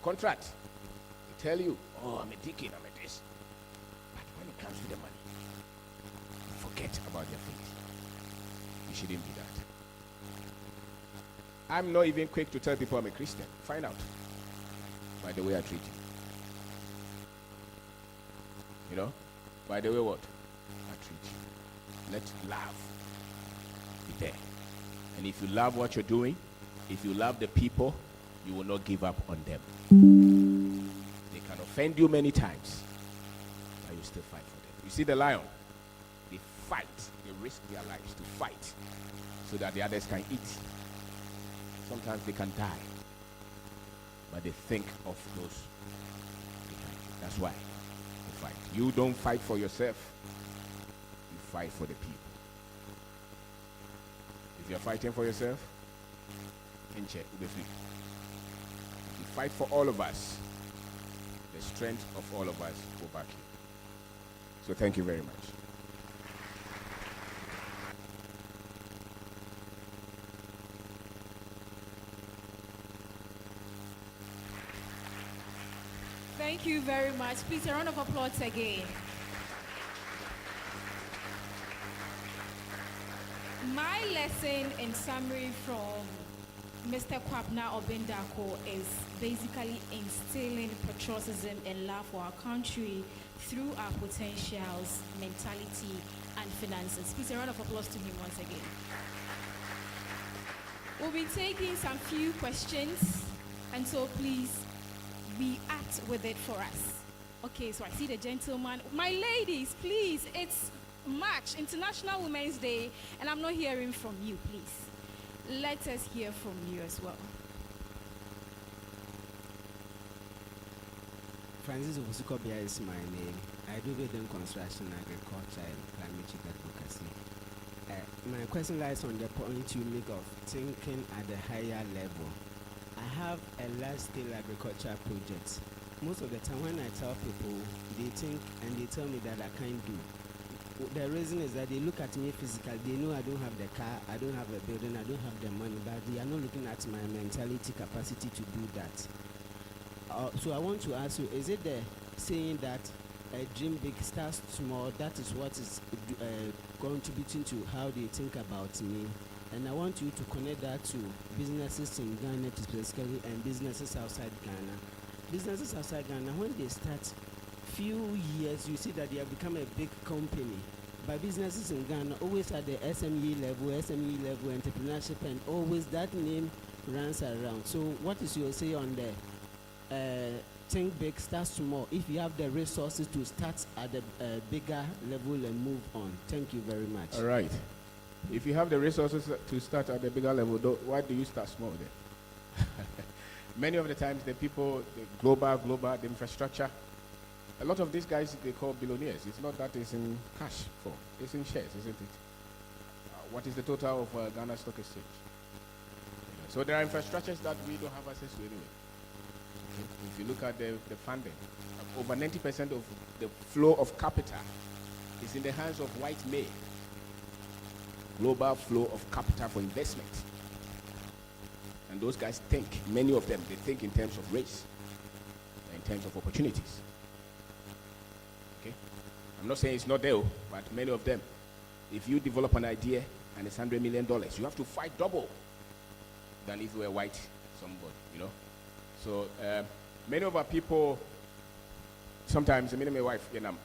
contract. They tell you, oh, I'm a deacon, I'm a this. But when it comes to the money, forget about their faith. You shouldn't be that. I'm not even quick to tell people I'm a Christian. Find out by the way I treat you. You know? By the way what? I treat you. Let love be there. And if you love what you're doing, if you love the people, you will not give up on them. They can offend you many times, but you still fight for them. You see the lion? They fight. They risk their lives to fight so that the others can eat. Sometimes they can die, but they think of those behind you. That's why they fight. You don't fight for yourself. You fight for the people. If you're fighting for yourself, in check, you'll be free. You fight for all of us. The strength of all of us will back you. So thank you very much. Thank you very much. Please, a round of applause again. My lesson in summary from Mr. Kwabna Obendako is basically instilling patriotism and love for our country through our potentials, mentality, and finances. Please, a round of applause to him once again. We'll be taking some few questions, and so please react with it for us. Okay, so I see the gentleman. My ladies, please, it's March, International Women's Day, and I'm not hearing from you, please. Let us hear from you as well. Francis Obusikobia is my name. I do within construction, agriculture, and climate change advocacy. My question lies on the point you make of thinking at a higher level. I have a large-scale agriculture project. Most of the time when I tell people, they think and they tell me that I can't do. The reason is that they look at me physically. They know I don't have the car, I don't have a building, I don't have the money, but they are not looking at my mentality capacity to do that. So I want to ask you, is it the saying that dream big, start small, that is what is contributing to how they think about me? And I want you to connect that to businesses in Ghana specifically and businesses outside Ghana. Businesses outside Ghana, when they start few years, you see that they have become a big company. But businesses in Ghana always at the SME level, entrepreneurship, and always that name runs around. So what is your say on the think big, start small, if you have the resources to start at the bigger level and move on? Thank you very much. All right. If you have the resources to start at the bigger level, why do you start small then? Many of the times the people, the global, the infrastructure, a lot of these guys they call billionaires. It's not that it's in cash form. It's in shares, isn't it? What is the total of Ghana Stock Exchange? So there are infrastructures that we don't have access to anyway. Okay. If you look at the funding, over 90% of the flow of capital is in the hands of white men. Global flow of capital for investment. And those guys think, many of them, they think in terms of race, in terms of opportunities. Okay? I'm not saying it's not there, but many of them, if you develop an idea and it's $100 million, you have to fight double than if you were white somebody, you know? So many of our people, sometimes, I mean, my wife, you know,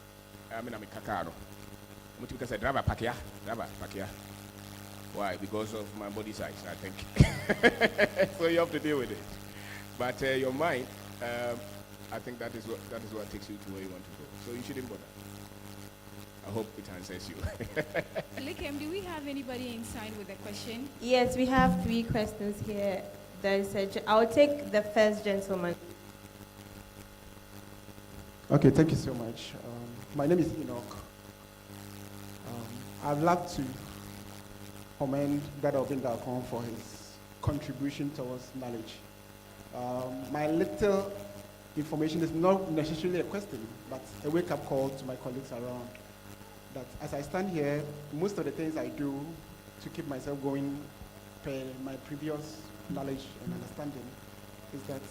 I'm a kakaro. Because I drive a pakia. Why? Because of my body size, I think. So you have to deal with it. But your mind, I think that is what takes you to where you want to go. So you shouldn't bother. I hope it answers you. Likem, do we have anybody inside with a question? Yes, we have 3 questions here. I'll take the first gentleman. Okay, thank you so much. My name is Enoch. I'd love to commend Dada Obendako for his contribution towards knowledge. My little information is not necessarily a question, but a wake-up call to my colleagues around. That as I stand here, most of the things I do to keep myself going per my previous knowledge and understanding is that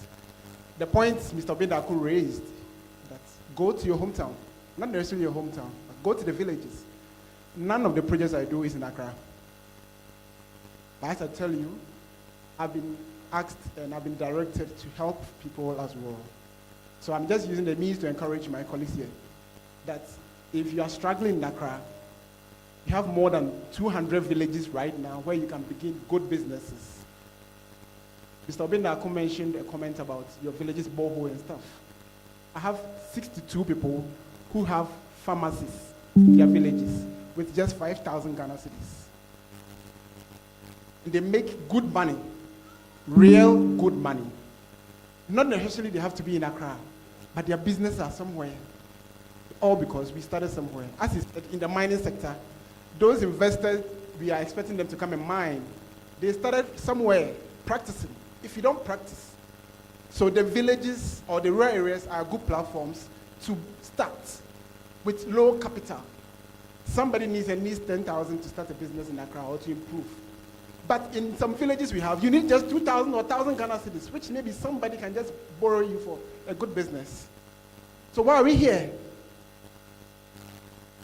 the point Mr. Bendaku raised, that go to your hometown, not necessarily your hometown, but go to the villages. None of the projects I do is in Accra. But as I tell you, I've been asked and I've been directed to help people as well. So I'm just using the means to encourage my colleagues here that if you are struggling in Accra, you have more than 200 villages right now where you can begin good businesses. Mr. Bendaku mentioned a comment about your villages borehole and stuff. I have 62 people who have pharmacies in their villages with just 5,000 Ghana cedis. They make good money, real good money. Not necessarily they have to be in Accra, but their businesses are somewhere. All because we started somewhere. As is in the mining sector, those investors, we are expecting them to come and mine. They started somewhere practicing. If you don't practice, so the villages or the rural areas are good platforms to start with low capital. Somebody needs at least 10,000 to start a business in Accra or to improve. But in some villages we have, you need just 2,000 or 1,000 Ghana cedis, which maybe somebody can just borrow you for a good business. So why are we here?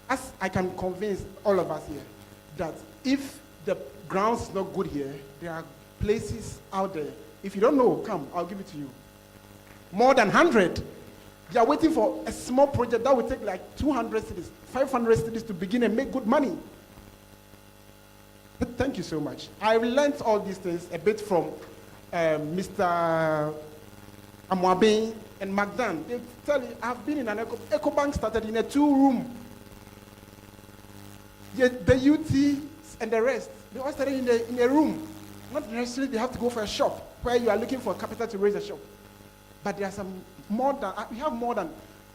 As I can convince all of us here that if the ground is not good here, there are places out there. If you don't know, come, I'll give it to you. More than 100. They are waiting for a small project that will take like 200 cities, 500 cities to begin and make good money. Thank you so much. I learned all these things a bit from Mr. Amoabeng and Magdan. They tell you, I've been in an Eco Bank started in a 2-room. The UT and the rest, they all started in a room. Not necessarily they have to go for a shop where you are looking for capital to raise a shop. But there are we have more than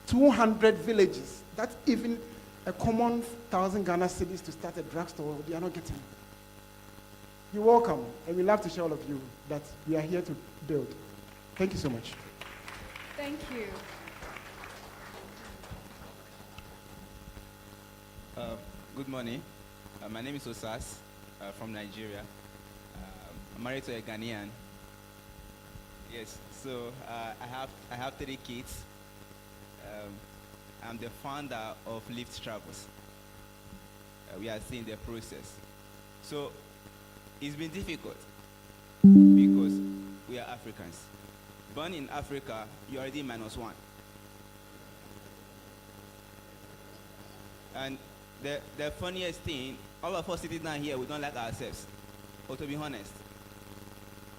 200 villages. That's even a common 1,000 Ghana cedis to start a drugstore, they are not getting. You're welcome, and we love to show all of you that we are here to build. Thank you so much. Thank you. Good morning. My name is Osas from Nigeria. I'm married to a Ghanaian. Yes, so I have 3 kids. I'm the founder of Lift Travels. We are seeing the process. So it's been difficult because we are Africans. Born in Africa, you're already -1. And the funniest thing, all of us sitting down here, we don't like ourselves. But to be honest,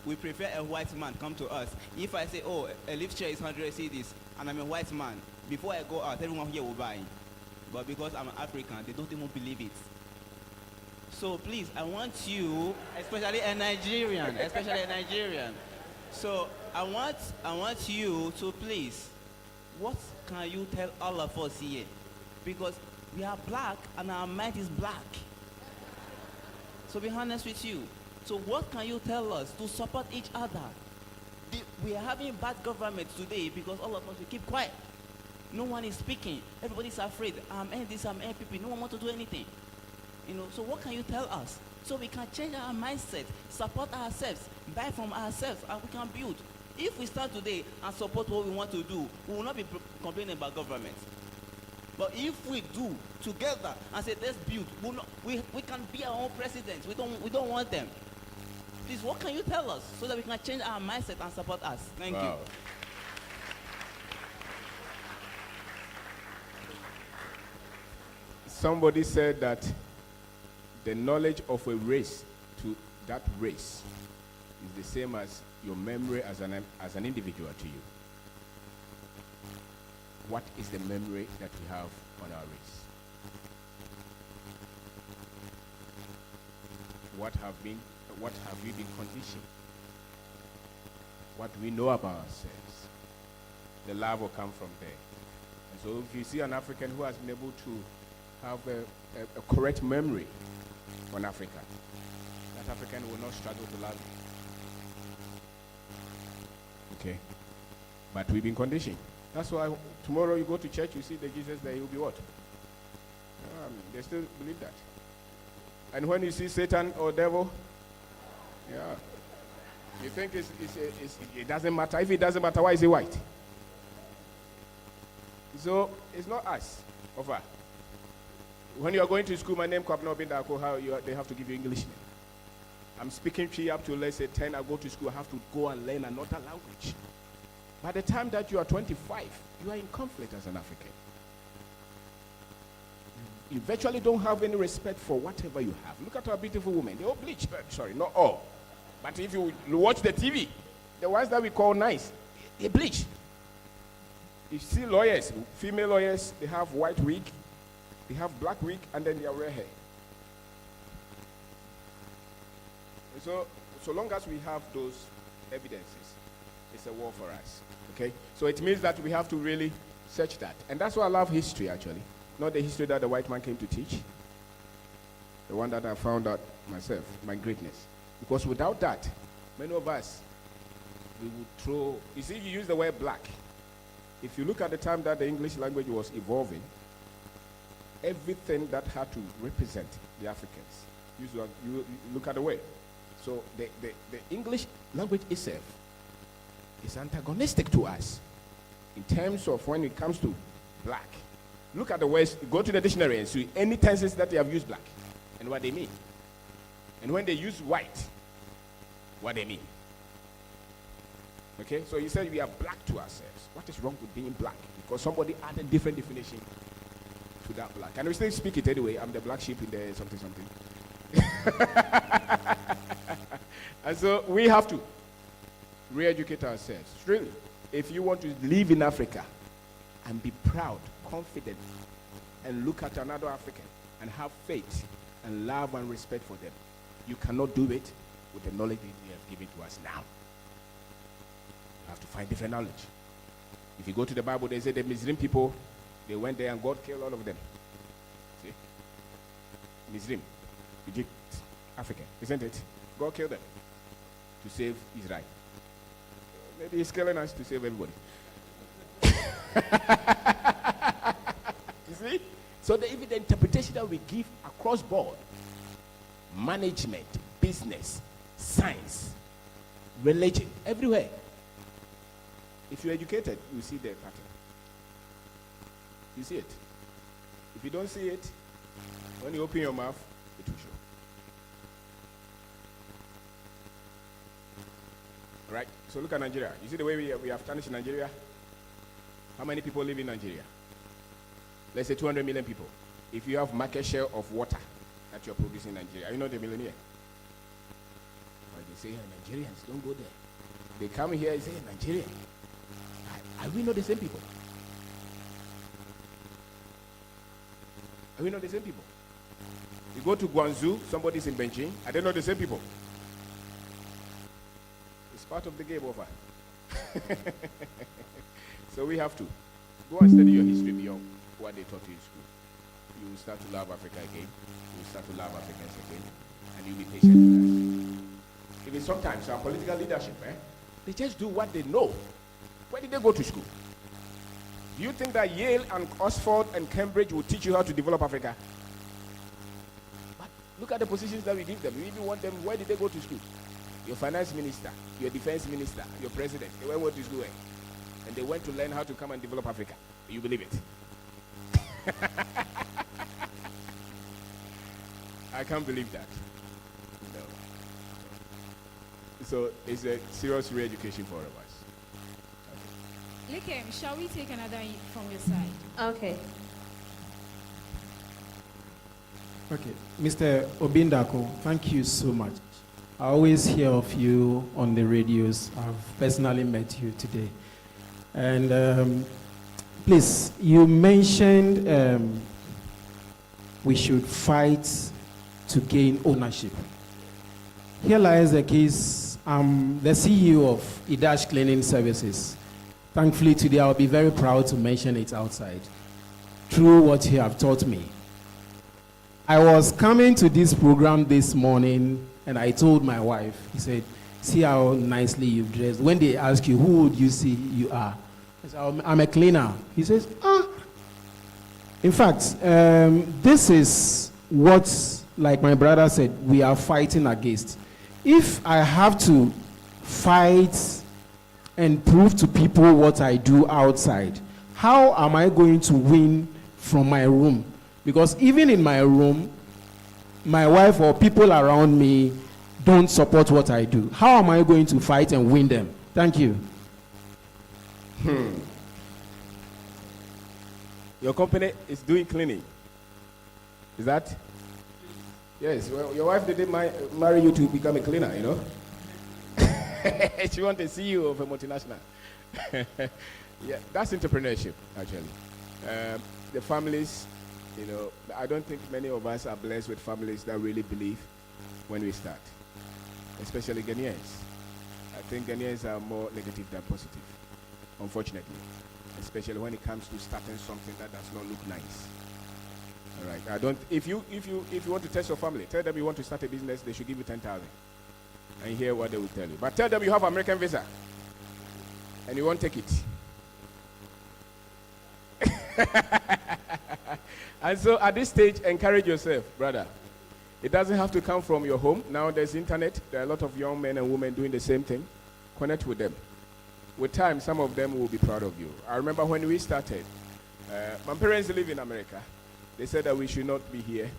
we prefer a white man come to us. If I say, oh, a lift chair is 100 cedis, and I'm a white man, before I go out, everyone here will buy. But because I'm an African, they don't even believe it. So please, I want you, especially a Nigerian, So I want you to please, what can you tell all of us here? Because we are black and our mind is black. So be honest with you. So what can you tell us to support each other? We are having bad government today because all of us we keep quiet. No one is speaking. Everybody's afraid. I'm this, I'm NPP. No one wants to do anything. So what can you tell us? So we can change our mindset, support ourselves, buy from ourselves, and we can build. If we start today and support what we want to do, we will not be complaining about government. But if we do together and say let's build, we can be our own presidents. We don't want them. Please, what can you tell us so that we can change our mindset and support us? Thank you. Somebody said that the knowledge of a race to that race is the same as your memory as an individual to you. What is the memory that we have on our race? What have we been conditioned? What do we know about ourselves? The love will come from there. And so if you see an African who has been able to have a correct memory on Africa, that African will not struggle to love you. Okay? But we've been conditioned. That's why tomorrow you go to church, you see the Jesus there, he'll be what? They still believe that. And when you see Satan or devil, yeah. You think it doesn't matter? If it doesn't matter, why is he white? So it's not us. Over. When you are going to school, my name Kwabena Obindako, they have to give you English name. I'm speaking 3 up to, let's say, 10. I go to school, I have to go and learn another language. By the time that you are 25, you are in conflict as an African. You virtually don't have any respect for whatever you have. Look at our beautiful women. They all bleach. Sorry, not all. But if you watch the TV, the ones that we call nice, they bleach. You see lawyers, female lawyers, they have white wig, they have black wig, and then they have red hair. So long as we have those evidences, it's a war for us. Okay? So it means that we have to really search that. And that's why I love history, actually. Not the history that the white man came to teach. The one that I found out myself, my greatness. Because without that, many of us, we would throw... You see, you use the word black. If you look at the time that the English language was evolving, everything that had to represent the Africans, you look at the word. So the English language itself is antagonistic to us in terms of when it comes to black. Look at the words, go to the dictionary and see any tenses that they have used black and what they mean. And when they use white, what they mean. Okay, so you said we are black to ourselves. What is wrong with being black? Because somebody added different definition to that black. And we still speak it anyway. I'm the black sheep in the something. And so we have to re-educate ourselves. Really, if you want to live in Africa and be proud, confident, and look at another African and have faith and love and respect for them, you cannot do it with the knowledge that they have given to us now. You have to find different knowledge. If you go to the Bible, they say the Muslim people, they went there and God killed all of them. See? Muslim, Egypt, African, isn't it? God killed them to save Israel. Maybe he's killing us to save everybody. You see? So even the interpretation that we give across board, management, business, science, religion, everywhere. If you're educated, you see the pattern. You see it. If you don't see it, when you open your mouth, it will show. Right? So look at Nigeria. You see the way we have tarnished Nigeria? How many people live in Nigeria? Let's say 200 million people. If you have market share of water that you're producing in Nigeria, are you not a millionaire? But they say, Nigerians, don't go there. They come here and say, Nigeria. Are we not the same people? Are we not the same people? You go to Guangzhou, somebody's in Beijing. Are they not the same people? It's part of the game over. So we have to go and study your history beyond what they taught you in school. You will start to love Africa again. You will start to love Africans again. And you'll be patient with us. Even sometimes our political leadership, they just do what they know. Where did they go to school? Do you think that Yale and Oxford and Cambridge will teach you how to develop Africa? But look at the positions that we give them. We even want them, where did they go to school? Your finance minister, your defense minister, your president, they went to school. And they went to learn how to come and develop Africa. You believe it? I can't believe that. No. So it's a serious re-education for all of us. Likem, shall we take another from your side? Okay. Okay, Mr. Obindako, thank you so much. I always hear of you on the radios. I've personally met you today. And please, you mentioned we should fight to gain ownership. Here lies the case. I'm the CEO of Idash Cleaning Services. Thankfully, today I'll be very proud to mention it outside through what you have taught me. I was coming to this program this morning and I told my wife, he said, see how nicely you've dressed. When they ask you, who would you see you are? I said, I'm a cleaner. He says, In fact, this is what, like my brother said, we are fighting against. If I have to fight and prove to people what I do outside, how am I going to win from my room? Because even in my room, my wife or people around me don't support what I do. How am I going to fight and win them? Thank you. Your company is doing cleaning. Is that? Yes. Well, your wife didn't marry you to become a cleaner, you know. She wants a CEO of a multinational. Yeah, that's entrepreneurship, actually. The families, you know, I don't think many of us are blessed with families that really believe when we start, especially Ghanaians. I think Ghanaians are more negative than positive, unfortunately, especially when it comes to starting something that does not look nice. All right. I don't. If you want to test your family, tell them you want to start a business. They should give you 10,000, and hear what they will tell you. But tell them you have American visa, and you won't take it. And so at this stage, encourage yourself, brother. It doesn't have to come from your home. Now there's internet. There are a lot of young men and women doing the same thing. Connect with them. With time, some of them will be proud of you. I remember when we started, my parents live in America. They said that we should not be here.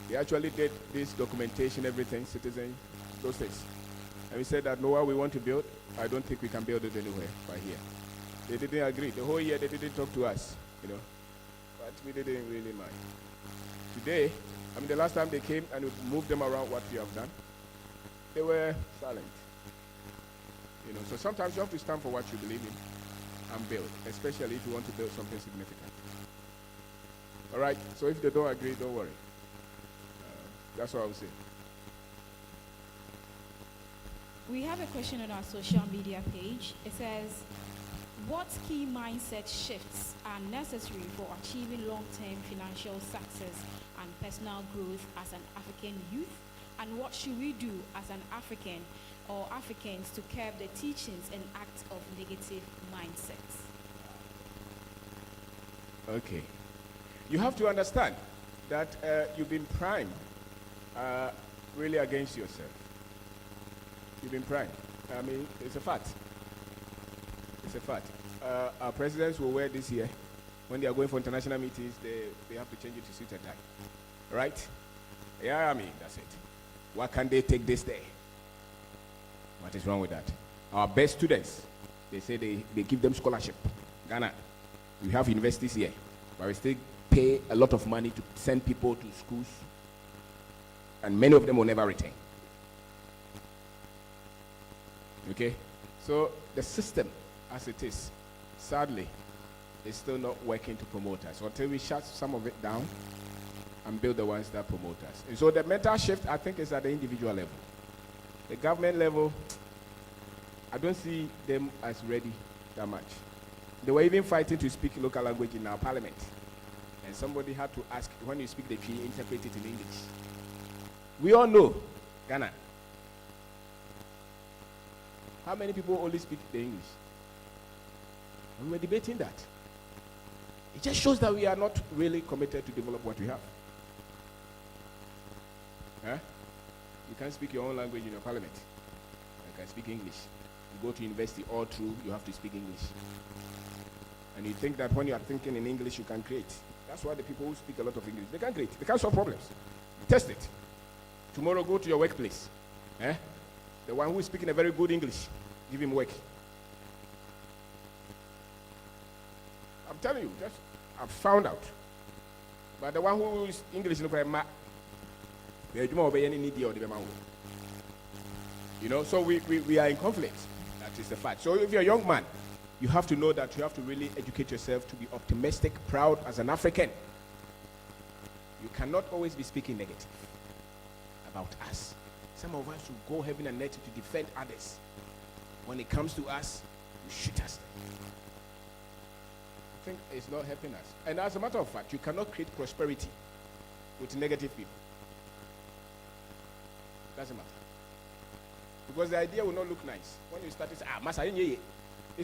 They actually did this documentation, everything, citizen, those things. And we said that, no, what we want to build, I don't think we can build it anywhere but here. They didn't agree. The whole year they didn't talk to us, you know. But we didn't really mind. Today, I mean, the last time they came and we moved them around what we have done, they were silent. You know, so sometimes you have to stand for what you believe in and build, especially if you want to build something significant. All right, so if they don't agree, don't worry. That's what I would say. We have a question on our social media page. It says, what key mindset shifts are necessary for achieving long-term financial success and personal growth as an African youth? And what should we do as an African or Africans to curb the teachings and acts of negative mindsets? Okay. You have to understand that you've been primed really against yourself. You've been primed. I mean, it's a fact. It's a fact. Our presidents will wear this year. When they are going for international meetings, they have to change it to suit and tie. Right? Yeah, I mean, that's it. Why can't they take this day? What is wrong with that? Our best students, they say they give them scholarship. Ghana, we have universities here, but we still pay a lot of money to send people to schools, and many of them will never return. Okay? So the system, as it is, sadly, is still not working to promote us. So until we shut some of it down and build the ones that promote us. And so the mental shift, I think, is at the individual level. The government level, I don't see them as ready that much. They were even fighting to speak local language in our parliament. And somebody had to ask, when you speak the P, interpret it in English. We all know, Ghana. How many people only speak the English? And we were debating that. It just shows that we are not really committed to develop what we have. Huh? You can't speak your own language in your parliament. You can speak English. You go to university all through, you have to speak English. And you think that when you are thinking in English, you can create. That's why the people who speak a lot of English, they can't create. They can't solve problems. Test it. Tomorrow, go to your workplace. The one who is speaking a very good English, give him work. I'm telling you, just I've found out. But the one who is English, you know, so we are in conflict. That is the fact. So if you're a young man, you have to know that you have to really educate yourself to be optimistic, proud as an African. You cannot always be speaking negative about us. Some of us will go heaven and earth to defend others. When it comes to us, you shoot us. I think it's not helping us. And as a matter of fact, you cannot create prosperity with negative people. Doesn't matter. Because the idea will not look nice. When you start, it's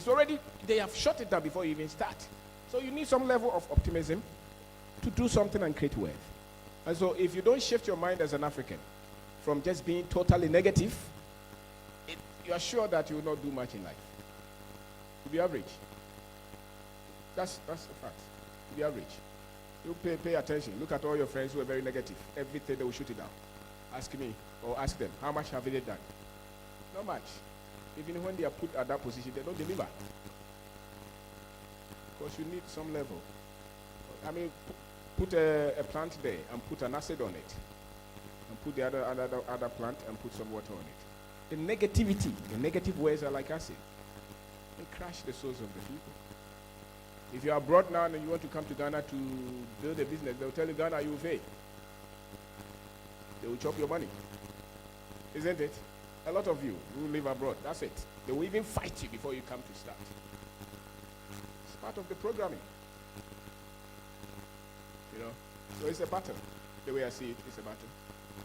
already, they have shut it down before you even start. So you need some level of optimism to do something and create wealth. And so if you don't shift your mind as an African from just being totally negative, you are sure that you will not do much in life. You'll be average. That's the fact. You'll be average. You pay attention. Look at all your friends who are very negative. Everything they will shoot it down. Ask me or ask them, how much have they done? Not much. Even when they are put at that position, they don't deliver. Because you need some level. I mean, put a plant there and put an acid on it. And put the other plant and put some water on it. The negativity, the negative words are like acid. They crush the souls of the people. If you are abroad now and you want to come to Ghana to build a business, they'll tell you, Ghana, you will fail. They will chop your money. Isn't it? A lot of you who live abroad, that's it. They will even fight you before you come to start. It's part of the programming. You know? So it's a battle. The way I see it, it's a battle.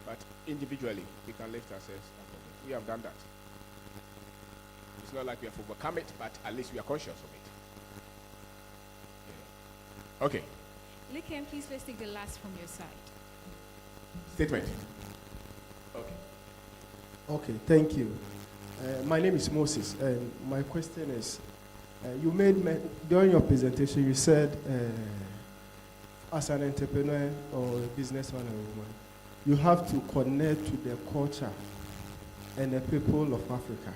But individually, we can lift ourselves up of it. We have done that. It's not like we have overcome it, but at least we are conscious of it. Yeah. Okay. Likem, please let's take the last from your side. Statement. Okay. Okay, thank you. My name is Moses, and my question is, you during your presentation, you said, as an entrepreneur or a businessman or a woman, you have to connect to the culture and the people of Africa.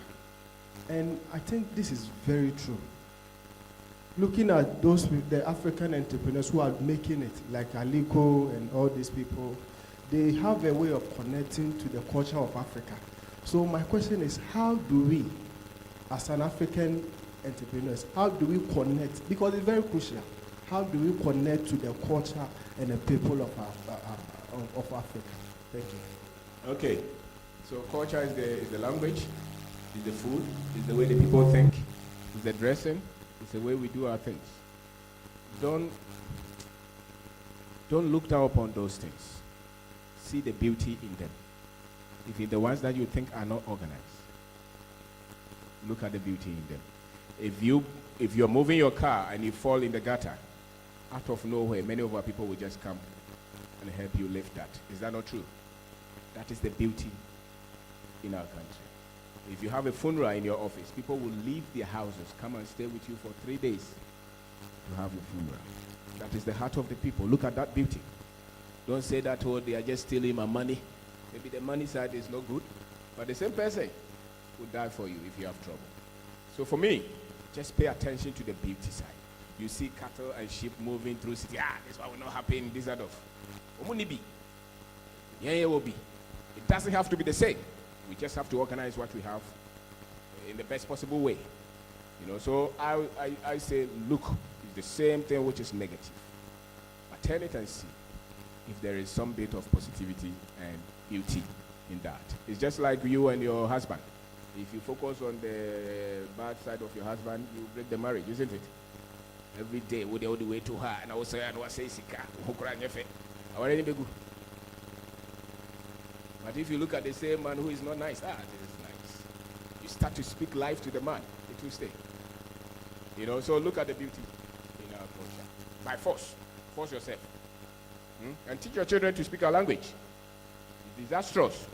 And I think this is very true. Looking at the African entrepreneurs who are making it, like Aliko and all these people, they have a way of connecting to the culture of Africa. So my question is, how do we, as an African entrepreneurs, how do we connect? Because it's very crucial. How do we connect to the culture and the people of Africa? Thank you. Okay. So culture is the language, is the food, is the way the people think, is the dressing, is the way we do our things. Don't look down upon those things. See the beauty in them. If it's the ones that you think are not organized, look at the beauty in them. If you're moving your car and you fall in the gutter, out of nowhere, many of our people will just come and help you lift that. Is that not true? That is the beauty in our country. If you have a funeral in your office, people will leave their houses, come and stay with you for 3 days to have your funeral. That is the heart of the people. Look at that beauty. Don't say that, oh, they are just stealing my money. Maybe the money side is not good, but the same person will die for you if you have trouble. So for me, just pay attention to the beauty side. You see cattle and sheep moving through city. This one will not happen. This side of. Yeah, it will be. It doesn't have to be the same. We just have to organize what we have in the best possible way. You know, so I say, look, it's the same thing which is negative. But turn it and see if there is some bit of positivity and beauty in that. It's just like you and your husband. If you focus on the bad side of your husband, you break the marriage, isn't it? Every day, we all the way to her, and I will say, Sika, but if you look at the same man who is not nice, this is nice. You start to speak life to the man, it will stay. You know, so look at the beauty in our culture. By force yourself. And teach your children to speak our language. It's disastrous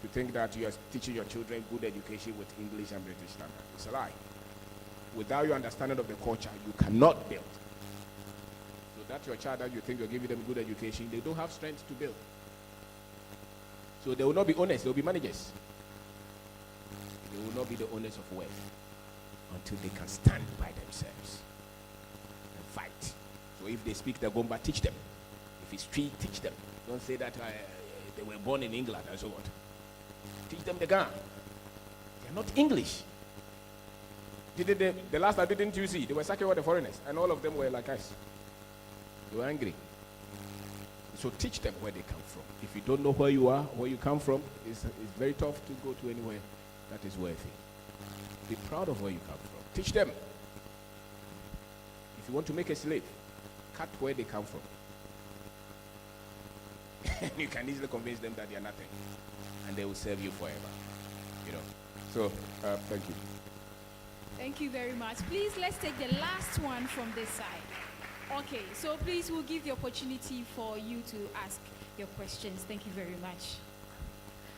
to think that you are teaching your children good education with English and British standard. It's a lie. Without your understanding of the culture, you cannot build. So that your child that you think you're giving them good education, they don't have strength to build. So they will not be owners, they will be managers. They will not be the owners of wealth until they can stand by themselves and fight. So if they speak the Gomba, teach them. If it's tree, teach them. Don't say that they were born in England and so on. Teach them the Ghana. They're not English. The last time, didn't you see? They were sacking all the foreigners, and all of them were like us. They were angry. So teach them where they come from. If you don't know where you are, where you come from, it's very tough to go to anywhere that is worthy. Be proud of where you come from. Teach them. If you want to make a slave, cut where they come from. You can easily convince them that they are nothing, and they will serve you forever. You know. So thank you. Thank you very much. Please, let's take the last one from this side. Okay, so please, we'll give the opportunity for you to ask your questions. Thank you very much.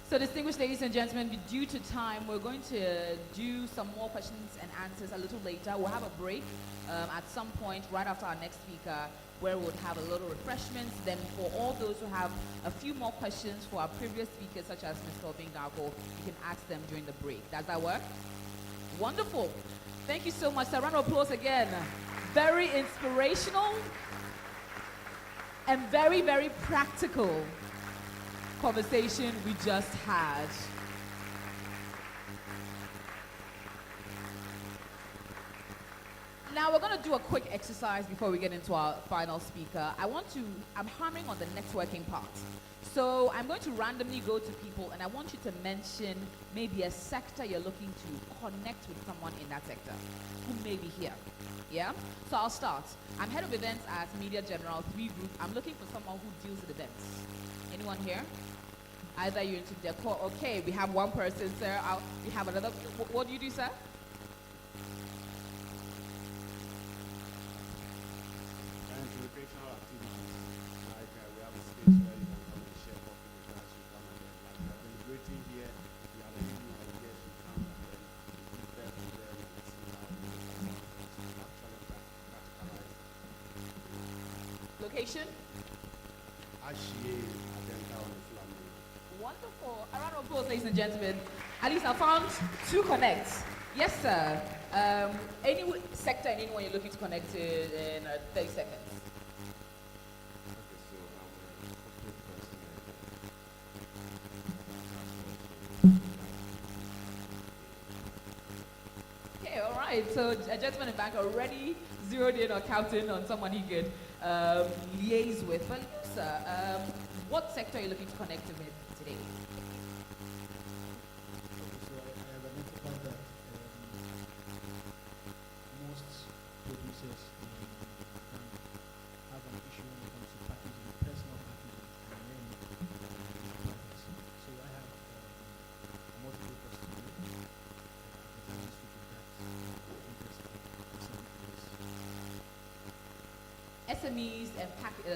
So distinguished ladies and gentlemen, due to time, we're going to do some more questions and answers a little later. We'll have a break at some point right after our next speaker, where we'll have a little refreshments. Then for all those who have a few more questions for our previous speakers, such as Mr. Obingako, you can ask them during the break. Does that work? Wonderful. Thank you so much. A round of applause again. Very inspirational and very, very practical conversation we just had. Now we're going to do a quick exercise before we get into our final speaker. I'm hammering on the networking part. So I'm going to randomly go to people and I want you to mention maybe a sector you're looking to connect with someone in that sector who may be here. Yeah? So I'll start. I'm head of events at Media General 3 Group. I'm looking for someone who deals with events. Anyone here? Either you're into decor. Okay, we have one person, sir. We have another. What do you do, sir? Recreational activities. Like we have a space where you can come and share coffee with us. You come and then, like we are deliberating here. We have any new ideas. You come and then you prepare for them and see how you actually practicalize. Location? Ashie, Adenta on the Flamingo. Wonderful. A round of applause, ladies and gentlemen. At least I found 2 connects. Yes, sir. Any sector and anyone you're looking to connect to in 30 seconds. Okay, all right. So a gentleman in bank already zeroed in or counting on someone he could liaise with. But sir, what sector are you looking to connect with today? So I have identified that most producers can have an issue when it comes to packaging, personal packaging, and then products. So I have multiple customers that SMEs and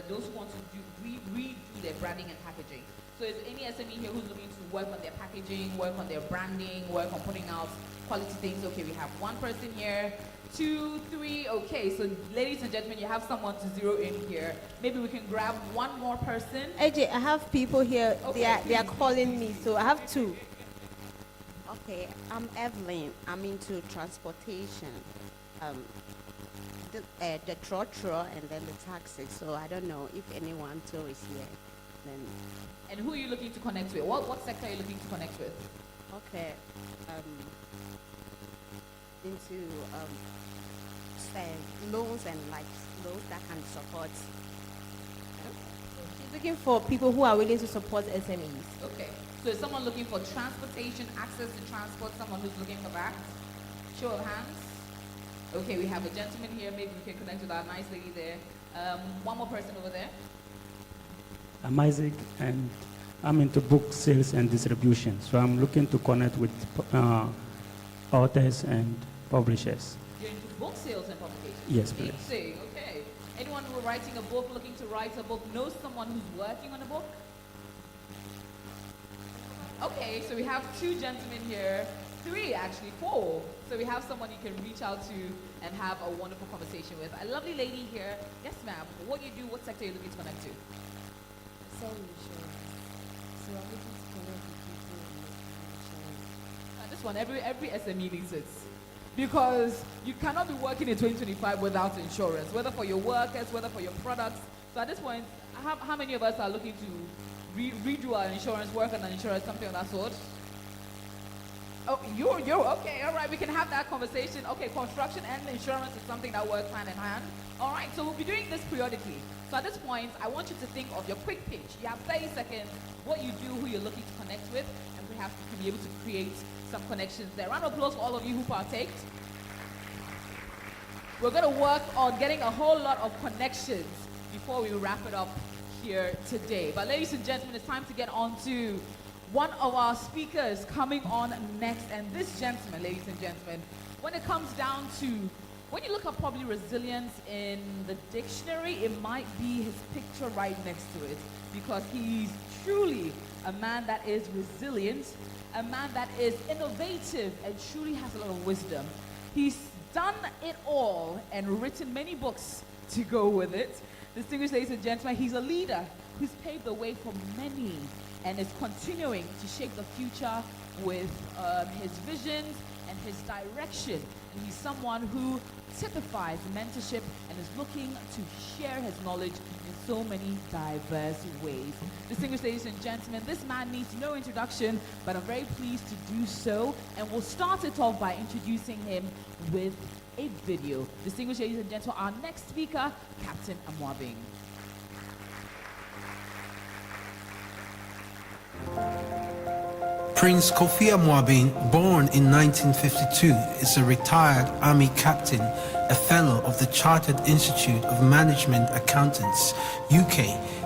those who want to redo their branding and packaging. So is any SME here who's looking to work on their packaging, work on their branding, work on putting out quality things? Okay, we have one person here, 2, 3. Okay, so ladies and gentlemen, you have someone to zero in here. Maybe we can grab one more person. AJ, I have people here. Okay, They are calling me, so I have 2. Okay, I'm Evelyn. I'm into transportation. The trotro and then the taxi. So I don't know if anyone too is here. Then. And who are you looking to connect with? What sector are you looking to connect with? Okay. Into loans and like loans that can support. She's looking for people who are willing to support SMEs. Okay. So is someone looking for transportation, access to transport, someone who's looking for that? Show of hands. Okay, we have a gentleman here. Maybe we can connect with our nice lady there. One more person over there. I'm Isaac, and I'm into book sales and distribution. So I'm looking to connect with authors and publishers. You're into book sales and publication? Yes, please. Interesting. Okay. Anyone who writing a book, looking to write a book, knows someone who's working on a book? Okay, so we have 2 gentlemen here. 3, actually, 4. So we have someone you can reach out to and have a wonderful conversation with. A lovely lady here. Yes, ma'am. What do you do? What sector are you looking to connect to? Sell insurance. So I'm looking to connect with people in insurance. This one, every SME needs it. Because you cannot be working in 2025 without insurance, whether for your workers, whether for your products. So at this point, how many of us are looking to redo our insurance, work on our insurance, something of that sort? Oh, you're okay. All right, we can have that conversation. Okay, construction and insurance is something that works hand in hand. All right, so we'll be doing this periodically. So at this point, I want you to think of your quick pitch. You have 30 seconds, what you do, who you're looking to connect with, and perhaps you can be able to create some connections there. Round of applause for all of you who partaked. We're going to work on getting a whole lot of connections before we wrap it up here today. But ladies and gentlemen, it's time to get on to one of our speakers coming on next. And this gentleman, ladies and gentlemen, when it comes down to When you look up probably resilience in the dictionary, it might be his picture right next to it, because he's truly a man that is resilient, a man that is innovative and truly has a lot of wisdom. He's done it all and written many books to go with it. Distinguished ladies and gentlemen, he's a leader who's paved the way for many and is continuing to shape the future with his visions and his direction. And he's someone who typifies mentorship and is looking to share his knowledge in so many diverse ways. Distinguished ladies and gentlemen, this man needs no introduction, but I'm very pleased to do so. And we'll start it off by introducing him with a video. Distinguished ladies and gentlemen, our next speaker, Captain Amoabeng. Prince Kofi Amoabeng, born in 1952, is a retired Army captain, a fellow of the Chartered Institute of Management Accountants, UK,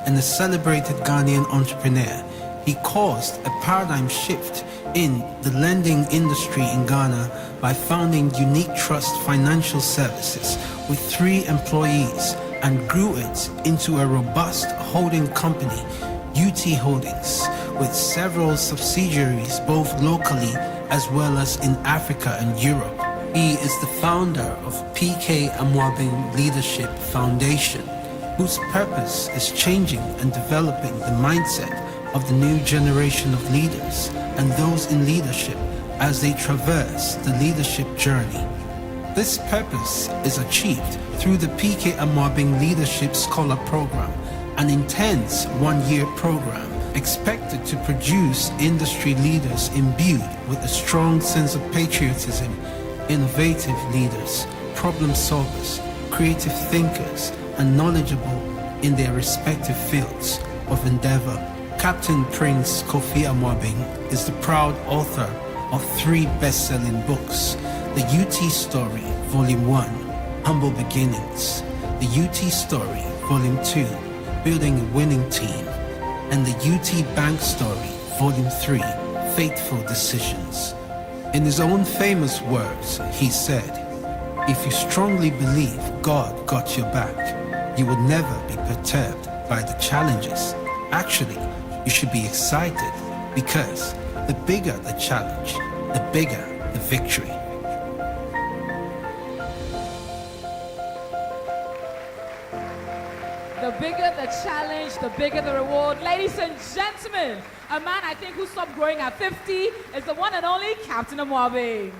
and a celebrated Ghanaian entrepreneur. He caused a paradigm shift in the lending industry in Ghana by founding Unique Trust Financial Services with 3 employees and grew it into a robust holding company, UT Holdings, with several subsidiaries both locally as well as in Africa and Europe. He is the founder of PK Amoabeng Leadership Foundation, whose purpose is changing and developing the mindset of the new generation of leaders and those in leadership as they traverse the leadership journey. This purpose is achieved through the PK Amoabeng Leadership Scholar Program, an intense 1-year program expected to produce industry leaders imbued with a strong sense of patriotism, innovative leaders, problem solvers, creative thinkers, and knowledgeable in their respective fields of endeavor. Captain Prince Kofi Amoabeng is the proud author of 3 best-selling books: The UT Story, Volume 1, Humble Beginnings; The UT Story, Volume 2, Building a Winning Team; and the UT Bank Story, Volume 3, Faithful Decisions. In his own famous words, he said, "If you strongly believe God got your back, you will never be perturbed by the challenges. Actually, you should be excited, because the bigger the challenge, the bigger the victory." The bigger the challenge, the bigger the reward. Ladies and gentlemen, a man I think who stopped growing at 50 is the one and only Captain Amoabeng.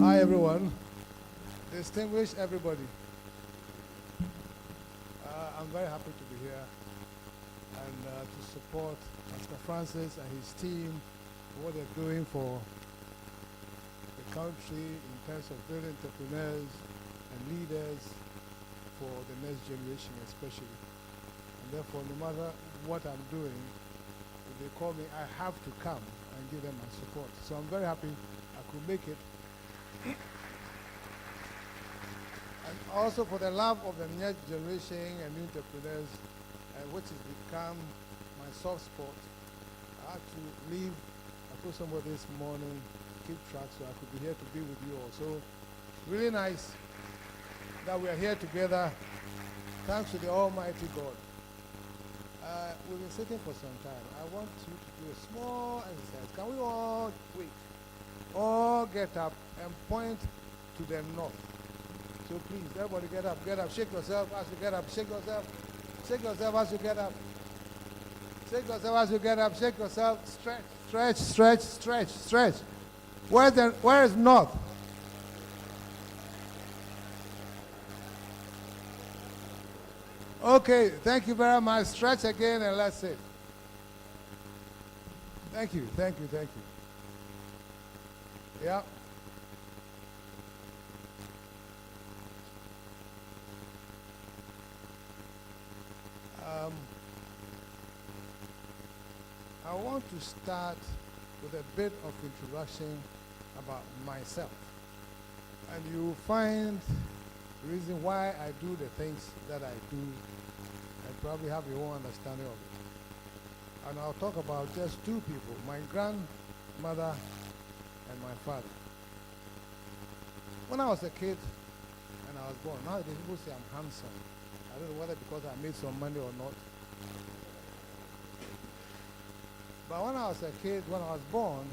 Hi everyone, distinguished everybody. I'm very happy to be here and to support Mr. Francis and his team for what they're doing for the country in terms of building entrepreneurs and leaders for the next generation especially. And therefore, no matter what I'm doing, if they call me, I have to come and give them my support. So I'm very happy I could make it. And also for the love of the next generation and new entrepreneurs, which has become my soft spot. I had to leave. I told somebody this morning, keep track so I could be here to be with you all. So really nice that we are here together. Thanks to the Almighty God. We've been sitting for some time. I want you to do a small exercise. Can we all quick? All get up and point to the north. So please, everybody get up, shake yourself as you get up, shake yourself as you get up. Shake yourself as you get up, shake yourself, stretch. Where is north? Okay, thank you very much. Stretch again and let's sit. Thank you. Yeah. I want to start with a bit of introduction about myself. And you'll find the reason why I do the things that I do, and probably have your own understanding of it. And I'll talk about just two people, my grandmother and my father. When I was a kid and I was born, nowadays people say I'm handsome. I don't know whether because I made some money or not. But when I was a kid, when I was born,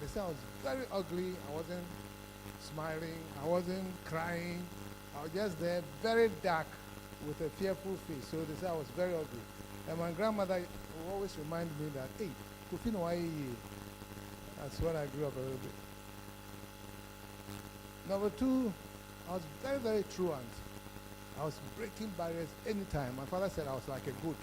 they said I was very ugly. I wasn't smiling. I wasn't crying. I was just there, very dark, with a fearful face. So they said I was very ugly. And my grandmother would always remind me that, hey, Kofi no aye. That's when I grew up a little bit. Number two, I was very, very truant. I was breaking barriers anytime. My father said I was like a goat.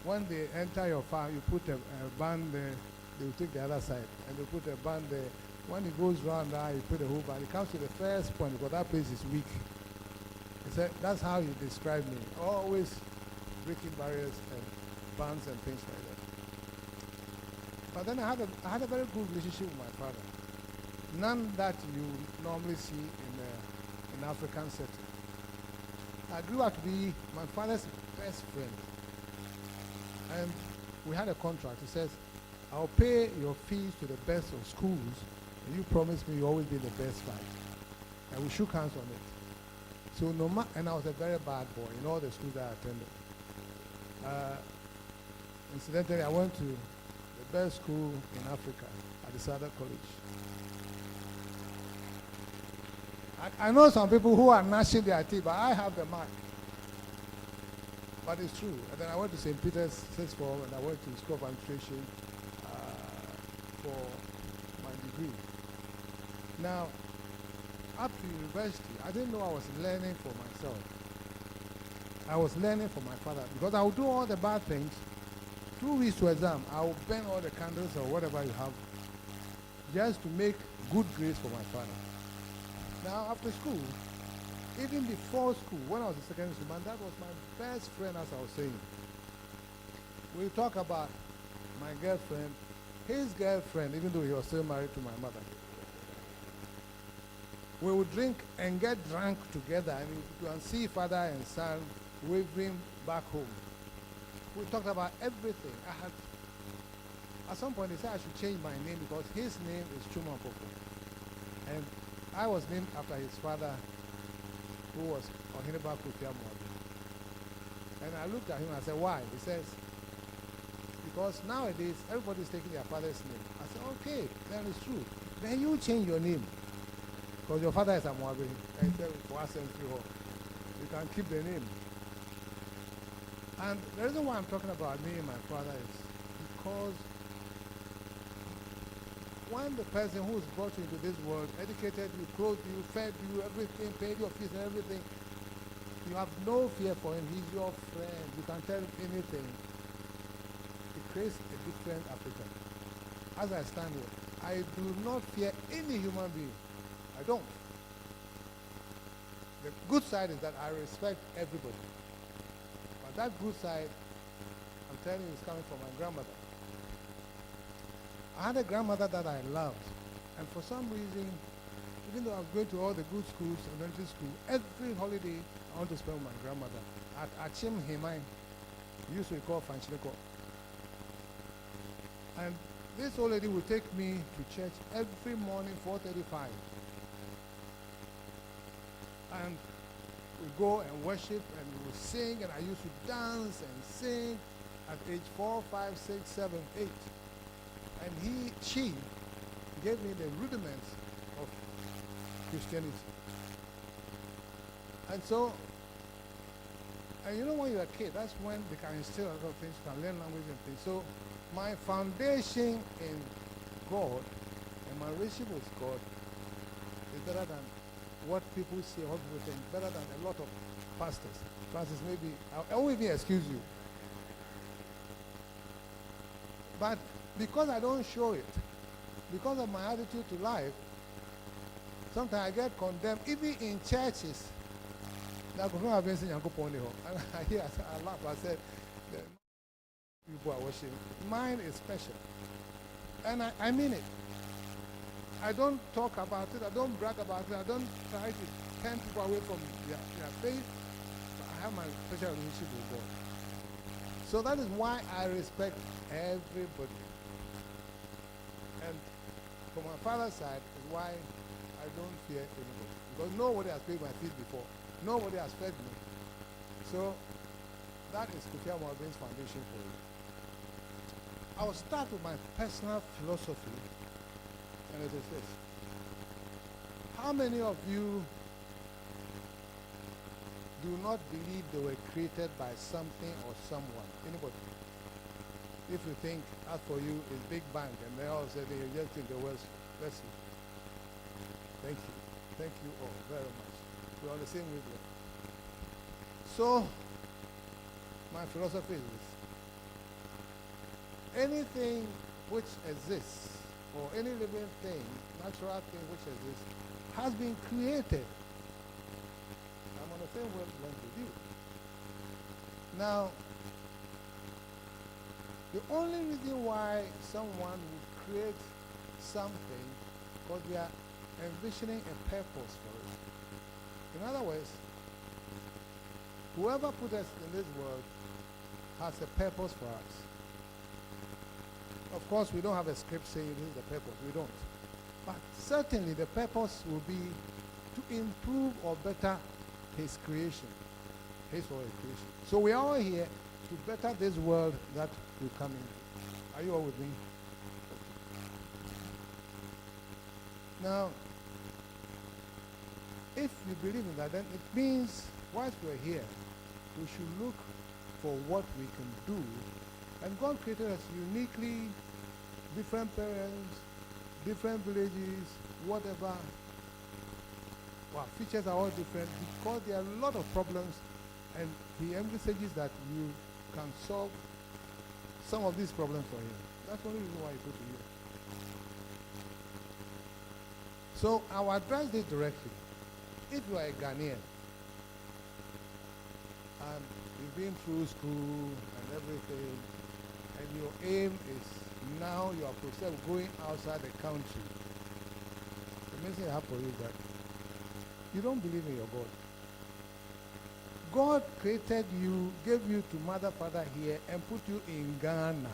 When they enter your farm, you put a band there, they will take the other side, and they put a band there. When it goes round there, you put a whole band. It comes to the first point because that place is weak. He said, that's how he described me. Always breaking barriers and bands and things like that. But then I had a very good relationship with my father. None that you normally see in an African setting. I grew up to be my father's best friend. And we had a contract. He says, I'll pay your fees to the best of schools, and you promise me you'll always be the best fight. And we shook hands on it. So and I was a very bad boy in all the schools that I attended. Incidentally, I went to the best school in Africa at the Southern College. I know some people who are gnashing their teeth, but I have the mark. But it's true. And then I went to St. Peter's Sixth Form, and I went to School of Administration for my degree. Now, up to university, I didn't know I was learning for myself. I was learning for my father, because I would do all the bad things. 2 weeks to exam, I would burn all the candles or whatever you have, just to make good grades for my father. Now, after school, even before school, when I was in secondary school, man, that was my best friend, as I was saying. We talk about my girlfriend, his girlfriend, even though he was still married to my mother. We would drink and get drunk together, and we would go and see father and son waving back home. We talked about everything. At some point, they said I should change my name because his name is Chuma Popo. And I was named after his father, who was Ohineba Kofi Amoabeng. And I looked at him and I said, why? He says, because nowadays everybody's taking their father's name. I said, okay, then it's true. Then you change your name. Because your father is Amoabeng. And he said, you can keep the name. And the reason why I'm talking about me and my father is because when the person who's brought you into this world, educated you, clothed you, fed you, everything, paid your fees and everything, you have no fear for him. He's your friend. You can tell him anything. It creates a different Africa. As I stand here, I do not fear any human being. I don't. The good side is that I respect everybody. But that good side, I'm telling you, is coming from my grandmother. I had a grandmother that I loved, and for some reason, even though I was going to all the good schools, elementary school, every holiday I want to spend with my grandmother. At Achim Hemai, we used to call Fanchineko. And this old lady would take me to church every morning, 4:35. And we go and worship, and we would sing, and I used to dance and sing at age 4, 5, 6, 7, 8. And she gave me the rudiments of Christianity. And so, and you know when you're a kid, that's when they can instill a lot of things, you can learn language and things. So my foundation in God and my relationship with God is better than what people say, what people think, better than a lot of pastors. Francis, maybe, I won't even excuse you. But because I don't show it, because of my attitude to life, sometimes I get condemned, even in churches. And I hear, I laugh, I said, people are worshiping. Mine is special. And I mean it. I don't talk about it, I don't brag about it, I don't try to turn people away from their faith. But I have my special relationship with God. So that is why I respect everybody. And from my father's side is why I don't fear anybody. Because nobody has paid my fees before. Nobody has fed me. So that is Amoabeng's foundation for you. I will start with my personal philosophy, and it is this. How many of you do not believe they were created by something or someone? Anybody? If you think, as for you, it's Big Bang, and they all say you just think the world's, let's see. Thank you. Thank you all very much. We're on the same wavelength. So, my philosophy is this. Anything which exists, or any living thing, natural thing which exists, has been created. I'm on the same wavelength with you. Now, the only reason why someone would create something because they are envisioning a purpose for it. In other words, whoever put us in this world has a purpose for us. Of course, we don't have a script saying this is the purpose. We don't. But certainly the purpose will be to improve or better his creation, his or her creation. So we are all here to better this world that we come into. Are you all with me? Now, if you believe in that, then it means whilst we're here, we should look for what we can do. And God created us uniquely, different parents, different villages, whatever. Our features are all different because there are a lot of problems, and He envisages that you can solve some of these problems for Him. That's the only reason why He put you here. So I will address this directly. If you are a Ghanaian, and you've been through school and everything, and your aim is now you are processed going outside the country, the main thing I have for you is that you don't believe in your God. God created you, gave you to mother, father here, and put you in Ghana.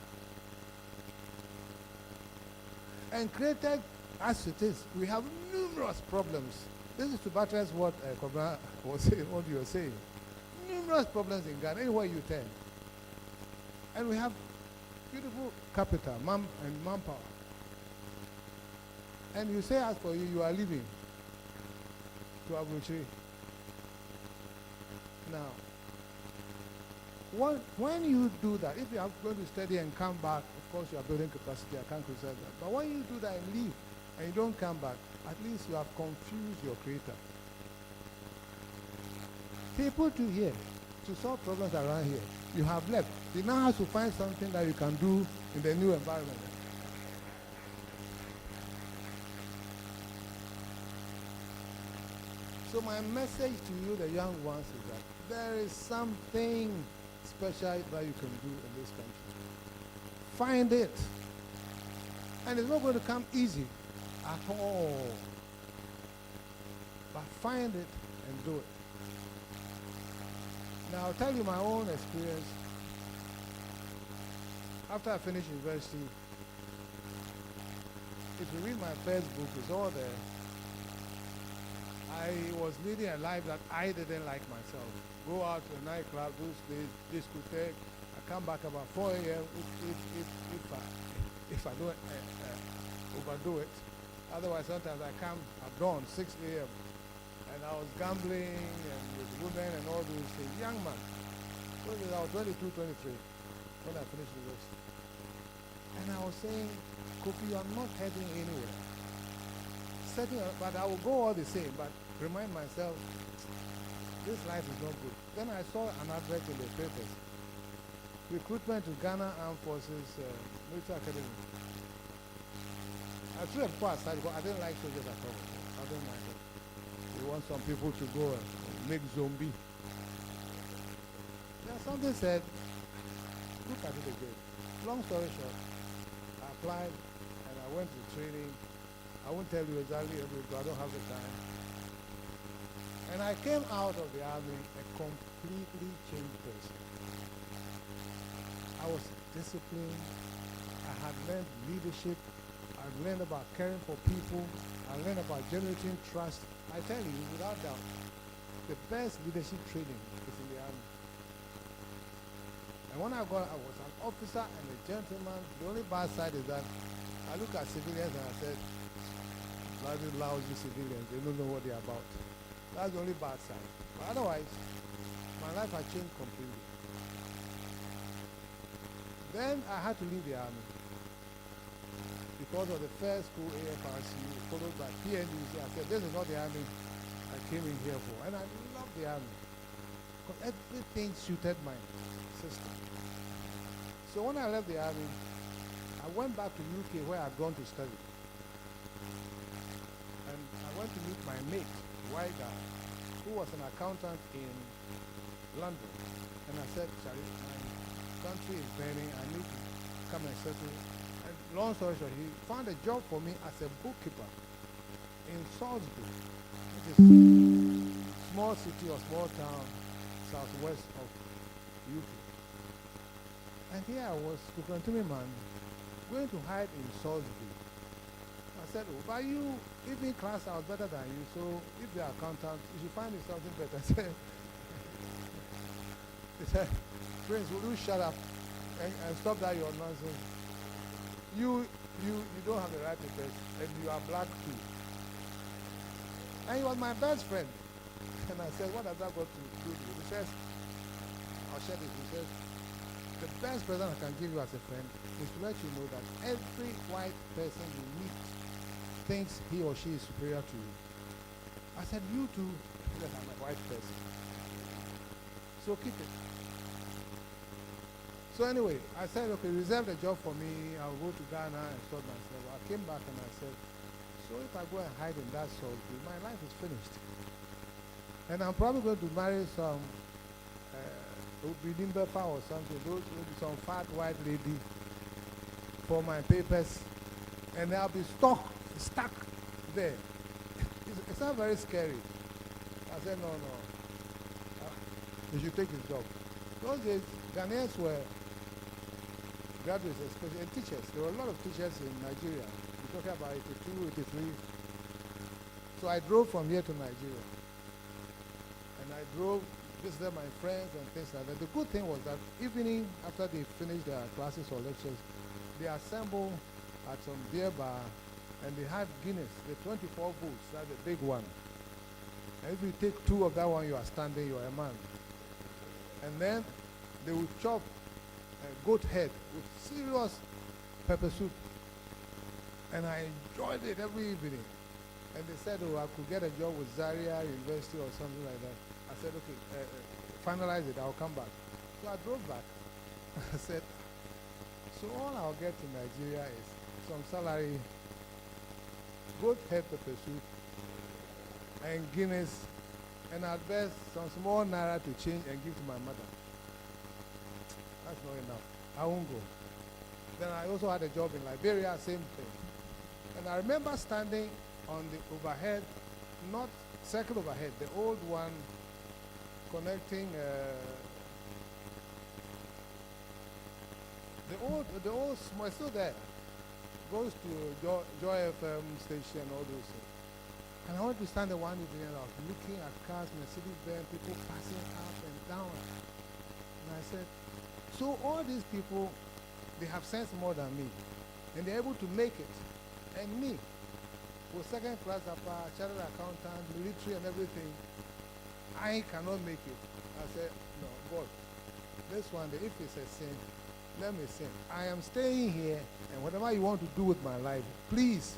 And created as it is. We have numerous problems. This is to buttress what Kobra was saying, what you were saying. Numerous problems in Ghana, anywhere you turn. And we have beautiful capital, and manpower. And you say, as for you, you are living to Abuchi. Now, when you do that, if you are going to study and come back, of course you are building capacity, I can't criticize that. But when you do that and leave, and you don't come back, at least you have confused your creator. People to here, to solve problems around here, you have left. You now have to find something that you can do in the new environment. So my message to you, the young ones, is that there is something special that you can do in this country. Find it. And it's not going to come easy at all. But find it and do it. Now I'll tell you my own experience. After I finished university, if you read my first book, it's all there. I was leading a life that I didn't like myself. Go out to a nightclub, do discotheque. I come back about 4 a.m. if I don't overdo it. Otherwise, sometimes I come at dawn, 6 a.m. And I was gambling and with women and all those things. Young man. So I was 22, 23 when I finished university. And I was saying, Kofi, I'm not heading anywhere. But I will go all the same, but remind myself, this life is not good. Then I saw an advert in the papers. Recruitment to Ghana Armed Forces Military Academy. I threw a pass aside because I didn't like soldiers at all. I don't like it. We want some people to go and make zombie. Yeah, something said, look at it again. Long story short, I applied and I went to training. I won't tell you exactly everything, but I don't have the time. And I came out of the army a completely changed person. I was disciplined. I had learned leadership. I learned about caring for people. I learned about generating trust. I tell you, without doubt, the best leadership training is in the army. And when I was an officer and a gentleman. The only bad side is that I look at civilians and I said, bloody lousy civilians, they don't know what they're about. That's the only bad side. But otherwise, my life had changed completely. Then I had to leave the army because of the first school AFRC, followed by PNUC. I said, this is not the army I came in here for. And I love the army because everything suited my system. So when I left the army, I went back to UK where I'd gone to study. And I went to meet my mate, a white guy, who was an accountant in London. And I said, Charlie, my country is burning. I need to come and settle. And long story short, he found a job for me as a bookkeeper in Salisbury, which is a small city or small town southwest of UK. And here I was, Kukrantumi man, going to hide in Salisbury. I said, oh, but you, evening class, I was better than you, so if you're accountant, you should find me something better. He said, Prince, will you shut up and stop that your nonsense? You don't have the right to dress, and you are black too. And he was my best friend. And I said, what has that got to do with you? He says, I'll share this. He says, the best present I can give you as a friend is to let you know that every white person you meet thinks he or she is superior to you. I said, you too, because I'm a white person. So keep it. So anyway, I said, okay, reserve the job for me. I'll go to Ghana and sort myself. I came back and I said, so if I go and hide in that Salisbury, my life is finished. And I'm probably going to marry some Ubidimbefa or something, some fat white lady for my papers, and I'll be stuck there. It's not very scary. I said, no. You should take his job. Those days, Ghanaians were graduates, especially, and teachers. There were a lot of teachers in Nigeria. We're talking about 82, 83. So I drove from here to Nigeria. And I drove, visited my friends and things like that. The good thing was that evening, after they finished their classes or lectures, they assembled at some beer bar, and they had Guinness, the 24 booths, that's the big one. And if you take 2 of that one, you are standing, you are a man. And then they would chop a goat head with serious pepper soup. And I enjoyed it every evening. And they said, oh, I could get a job with Zaria University or something like that. I said, okay, finalize it, I'll come back. So I drove back. I said, so all I'll get in Nigeria is some salary, goat head pepper soup, and Guinness, and at best some small naira to change and give to my mother. That's not enough. I won't go. Then I also had a job in Liberia, same thing. And I remember standing on the overhead, not circle overhead, the old one connecting the old small, still there, goes to Joy FM station, all those things. And I went to stand there one evening and I was looking at cars, Mercedes-Benz, people passing up and down. And I said, so all these people, they have sense more than me. And they're able to make it. And me, with second class upper, chartered accountant, military and everything, I cannot make it. I said, no, God, this one, if it's a sin, let me sin. I am staying here, and whatever you want to do with my life, please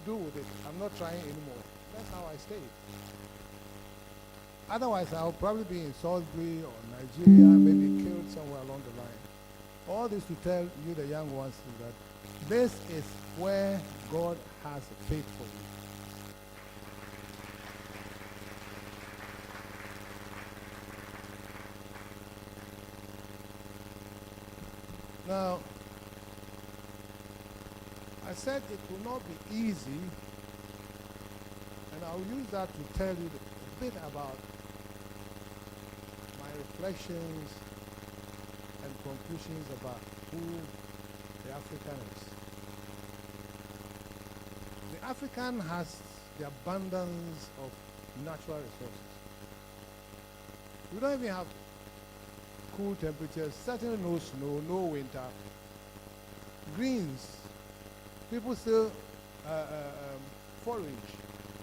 do with it. I'm not trying anymore. That's how I stayed. Otherwise, I'll probably be in Salisbury or Nigeria, maybe killed somewhere along the line. All this to tell you, the young ones, is that this is where God has faith for you. Now, I said it will not be easy, and I'll use that to tell you bit about my reflections and conclusions about who the African is. The African has the abundance of natural resources. We don't even have cool temperatures, certainly no snow, no winter. Greens, people still forage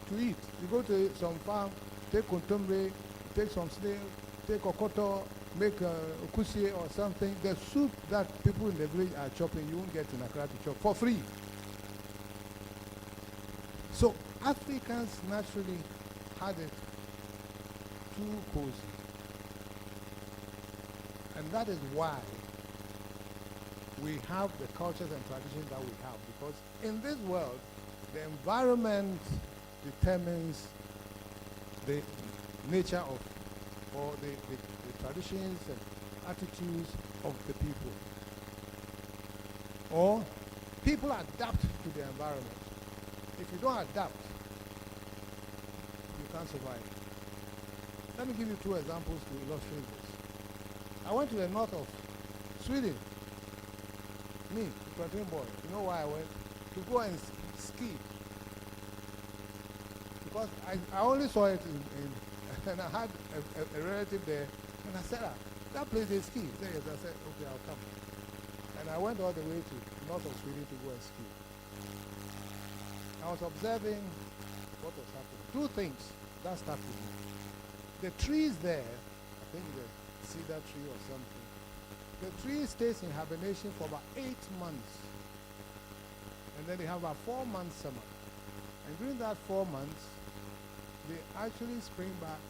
to eat. You go to some farm, take kontomire, take some snail, take okoto, make okusie or something. The soup that people in the village are chopping, you won't get in Accra to chop for free. So Africans naturally had it too cozy. And that is why we have the cultures and traditions that we have. Because in this world, the environment determines the nature of, or the traditions and attitudes of the people. Or people adapt to the environment. If you don't adapt, you can't survive. Let me give you two examples to illustrate this. I went to the north of Sweden. Me, 13 boy. You know why I went? To go and ski. Because I only saw it in and I had a relative there. And I said, that place they ski. He said, yes. I said, okay, I'll come. And I went all the way to north of Sweden to go and ski. I was observing what was happening. Two things that stuck with me. The trees there, I think the cedar tree or something, the tree stays in hibernation for about 8 months. And then they have a 4-month summer. And during that 4 months, they actually spring back,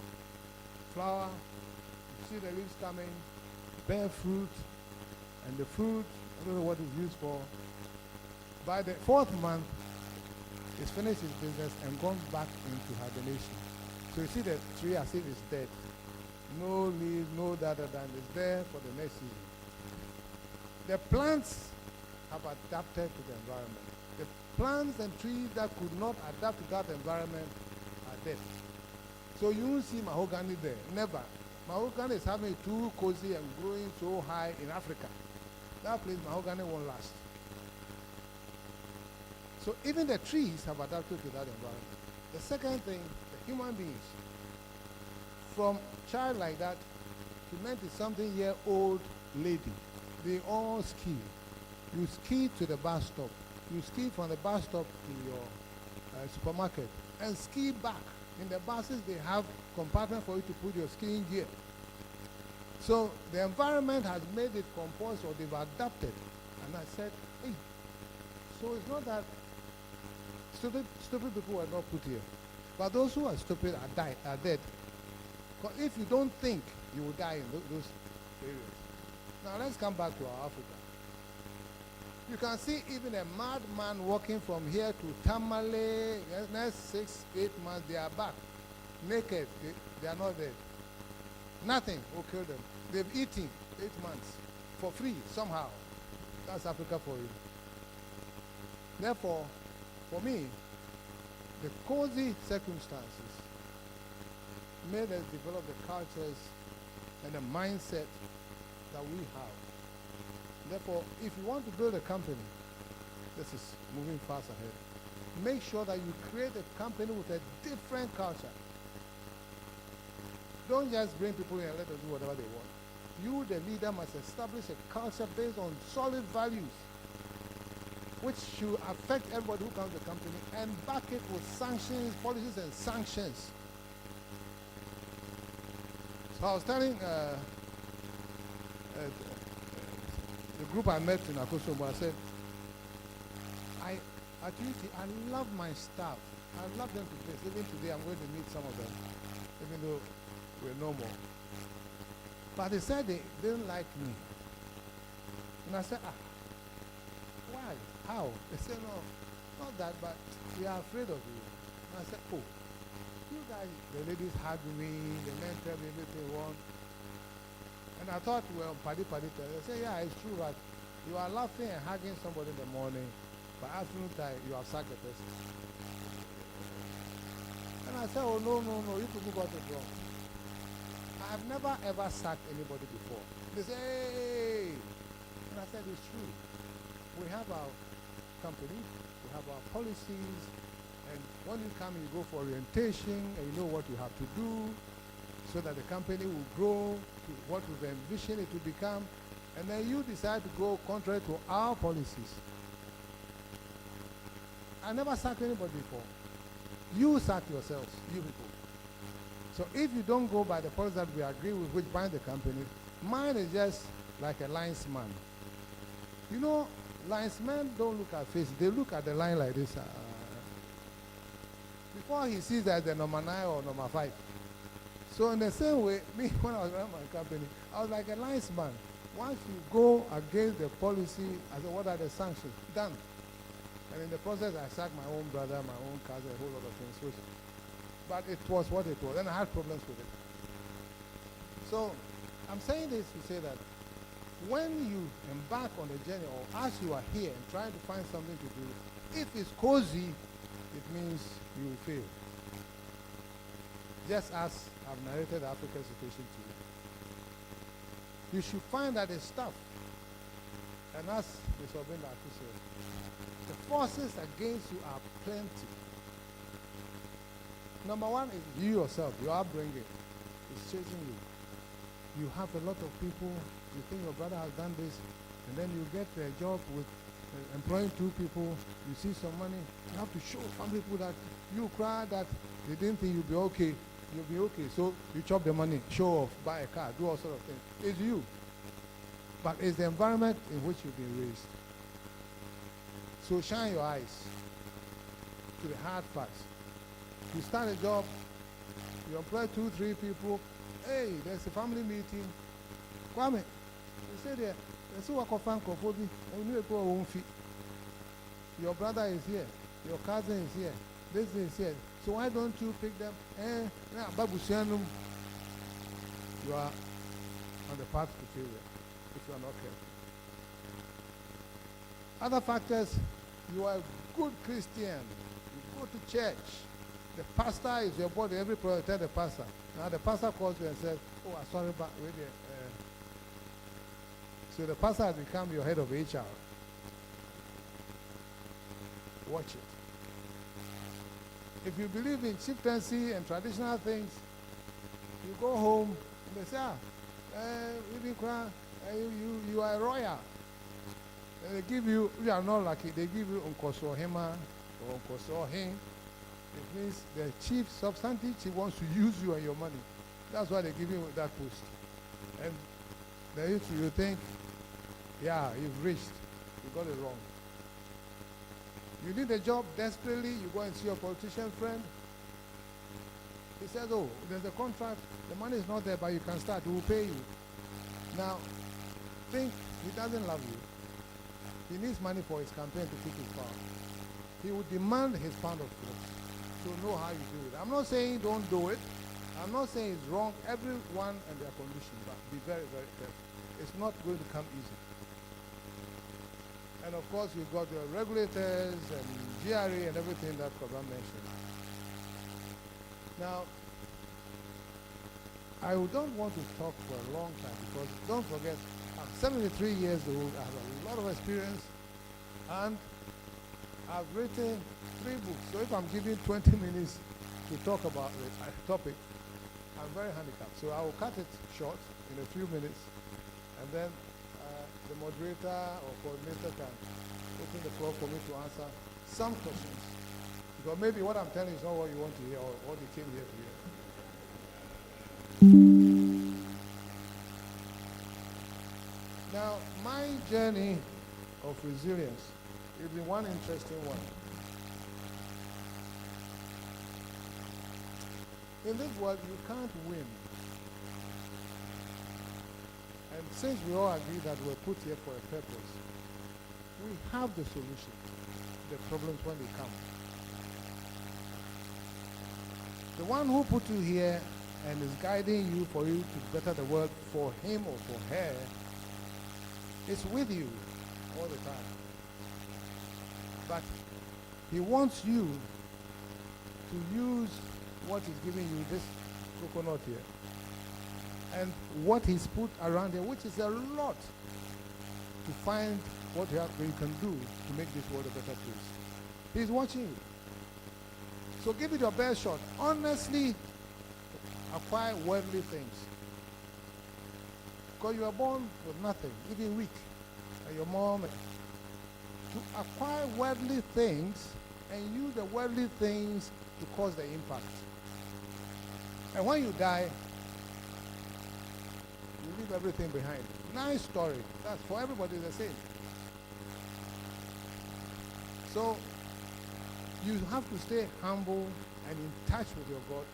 flower, you see the leaves coming, bear fruit, and the fruit, I don't know what it's used for. By the 4th month, it's finished its business and gone back into hibernation. So you see the tree as if it's dead. No leaves, no than it's there for the next season. The plants have adapted to the environment. The plants and trees that could not adapt to that environment are dead. So you won't see mahogany there, never. Mahogany is having too cozy and growing so high in Africa. That place, mahogany won't last. So even the trees have adapted to that environment. The second thing, the human beings, from child like that to 90-something-year-old lady, they all ski. You ski to the bus stop. You ski from the bus stop to your supermarket and ski back. In the buses, they have compartments for you to put your skiing gear. So the environment has made it compulsory, or they've adapted. And I said, hey, so it's not that stupid people were not put here. But those who are stupid are dead. Because if you don't think, you will die in those areas. Now let's come back to our Africa. You can see even a madman walking from here to Tamale, next 6-8 months, they are back. Naked, they are not dead. Nothing will kill them. They've eaten 8 months for free, somehow. That's Africa for you. Therefore, for me, the cozy circumstances made us develop the cultures and the mindset that we have. Therefore, if you want to build a company, this is moving fast ahead, make sure that you create a company with a different culture. Don't just bring people in and let them do whatever they want. You, the leader, must establish a culture based on solid values, which should affect everybody who comes to the company, and back it with sanctions, policies and sanctions. So I was telling the group I met in Akosombo, I said, I love my staff. I love them to bits. Even today, I'm going to meet some of them, even though we're no more. But they said they didn't like me. And I said, why? How? They said, no, not that, but we are afraid of you. And I said, oh, you guys, the ladies hug me, the men tell me everything wrong. And I thought, well, paddy. They say, yeah, it's true that you are laughing and hugging somebody in the morning, but afternoon time, you have sacked the person. And And I said, oh, no, you people got it wrong. I have never ever sacked anybody before. They say, hey. And I said, it's true. We have our company, we have our policies, and when you come, you go for orientation, and you know what you have to do, so that the company will grow to what we've envisioned it to become, and then you decide to go contrary to our policies. I never sacked anybody before. You sack yourselves, you people. So if you don't go by the policies that we agree with, which bind the company, mine is just like a linesman. You know, linesmen don't look at face, they look at the line like this. Before he sees that the number 9 or number 5. So in the same way, me, when I was running my company, I was like a linesman. Once you go against the policy, I said, what are the sanctions? Done. And in the process, I sacked my own brother, my own cousin, a whole lot of things. But it was what it was, and I had problems with it. So I'm saying this to say that when you embark on a journey, or as you are here and trying to find something to do, if it's cozy, it means you will fail. Just as I've narrated the African situation to you. You should find that it's tough. And as Mr. Obinda said, the forces against you are plenty. Number one is you yourself, your upbringing is chasing you. You have a lot of people, you think your brother has done this, and then you get a job with employing 2 people, you see some money, you have to show some people that you cry that they didn't think you'll be okay. You'll be okay. So you chop the money, show off, buy a car, do all sort of things. It's you. But it's the environment in which you've been raised. So shine your eyes to the hard facts. You start a job, you employ 2, 3 people. Hey, there's a family meeting. Kwame, you say there, there's a work of Francophobia, and you go home fee. Your brother is here, your cousin is here, this is here. So why don't you pick them? Babu Sianum, you are on the path to failure if you are not careful. Other factors, you are a good Christian. You go to church. The pastor is your body. Every prayer, tell the pastor. Now the pastor calls you and says, oh, I'm sorry, but wait there. So the pastor has become your head of HR. Watch it. If you believe in chieftaincy and traditional things, you go home and they say, you are a royal. And they give you, you are not lucky, they give you Unkosohema or Unkosohin. It means the chief substantive chief wants to use you and your money. That's why they give you that post. And then you think, yeah, you've reached, you got it wrong. You need a job desperately, you go and see your politician friend. He says, oh, there's a contract, the money is not there, but you can start, we will pay you. Now, think he doesn't love you. He needs money for his campaign to keep his power. He will demand his pound of flesh to know how you do it. I'm not saying don't do it. I'm not saying it's wrong. Everyone and their condition, but be very, very careful. It's not going to come easy. And of course, you've got your regulators and GRA and everything that Koban mentioned. Now, I don't want to talk for a long time because don't forget, I'm 73 years old, I have a lot of experience, and I've written 3 books. So if I'm giving 20 minutes to talk about a topic, I'm very handicapped. So I will cut it short in a few minutes, and then the moderator or coordinator can open the floor for me to answer some questions. Because maybe what I'm telling you is not what you want to hear or what you came here to hear. Now, my journey of resilience is the one interesting one. In this world, you can't win. And since we all agree that we're put here for a purpose, we have the solution to the problems when they come. The one who put you here and is guiding you for you to better the world for him or for her is with you all the time. But he wants you to use what he's giving you, this coconut here, and what he's put around here, which is a lot to find what you can do to make this world a better place. He's watching you. So give it your best shot. Honestly, acquire worldly things. Because you were born with nothing, even weak. And your mom, to acquire worldly things and use the worldly things to cause the impact. And when you die, you leave everything behind. Nice story. That's for everybody the same. So you have to stay humble and in touch with your God.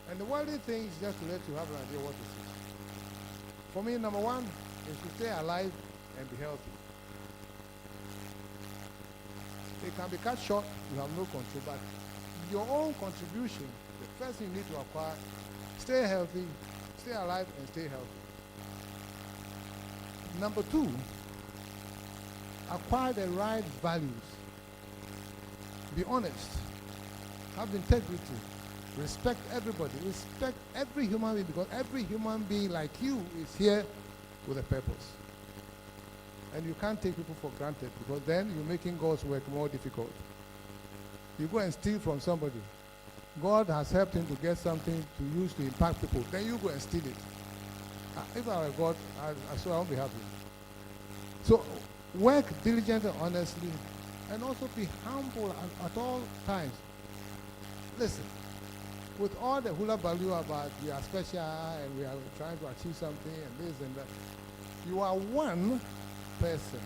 And the worldly things just to let you have an idea what it is. For me, number one is to stay alive and be healthy. It can be cut short, you have no control, but your own contribution, the first thing you need to acquire, stay healthy, stay alive and stay healthy. Number two, acquire the right values. Be honest, have integrity, respect everybody, respect every human being, because every human being like you is here with a purpose. And you can't take people for granted, because then you're making God's work more difficult. You go and steal from somebody. God has helped him to get something to use to impact people. Then you go and steal it. If I were God, I swear I won't be happy. So work diligently and honestly, and also be humble at all times. Listen, with all the hula baloo about we are special and we are trying to achieve something and this and that, you are one person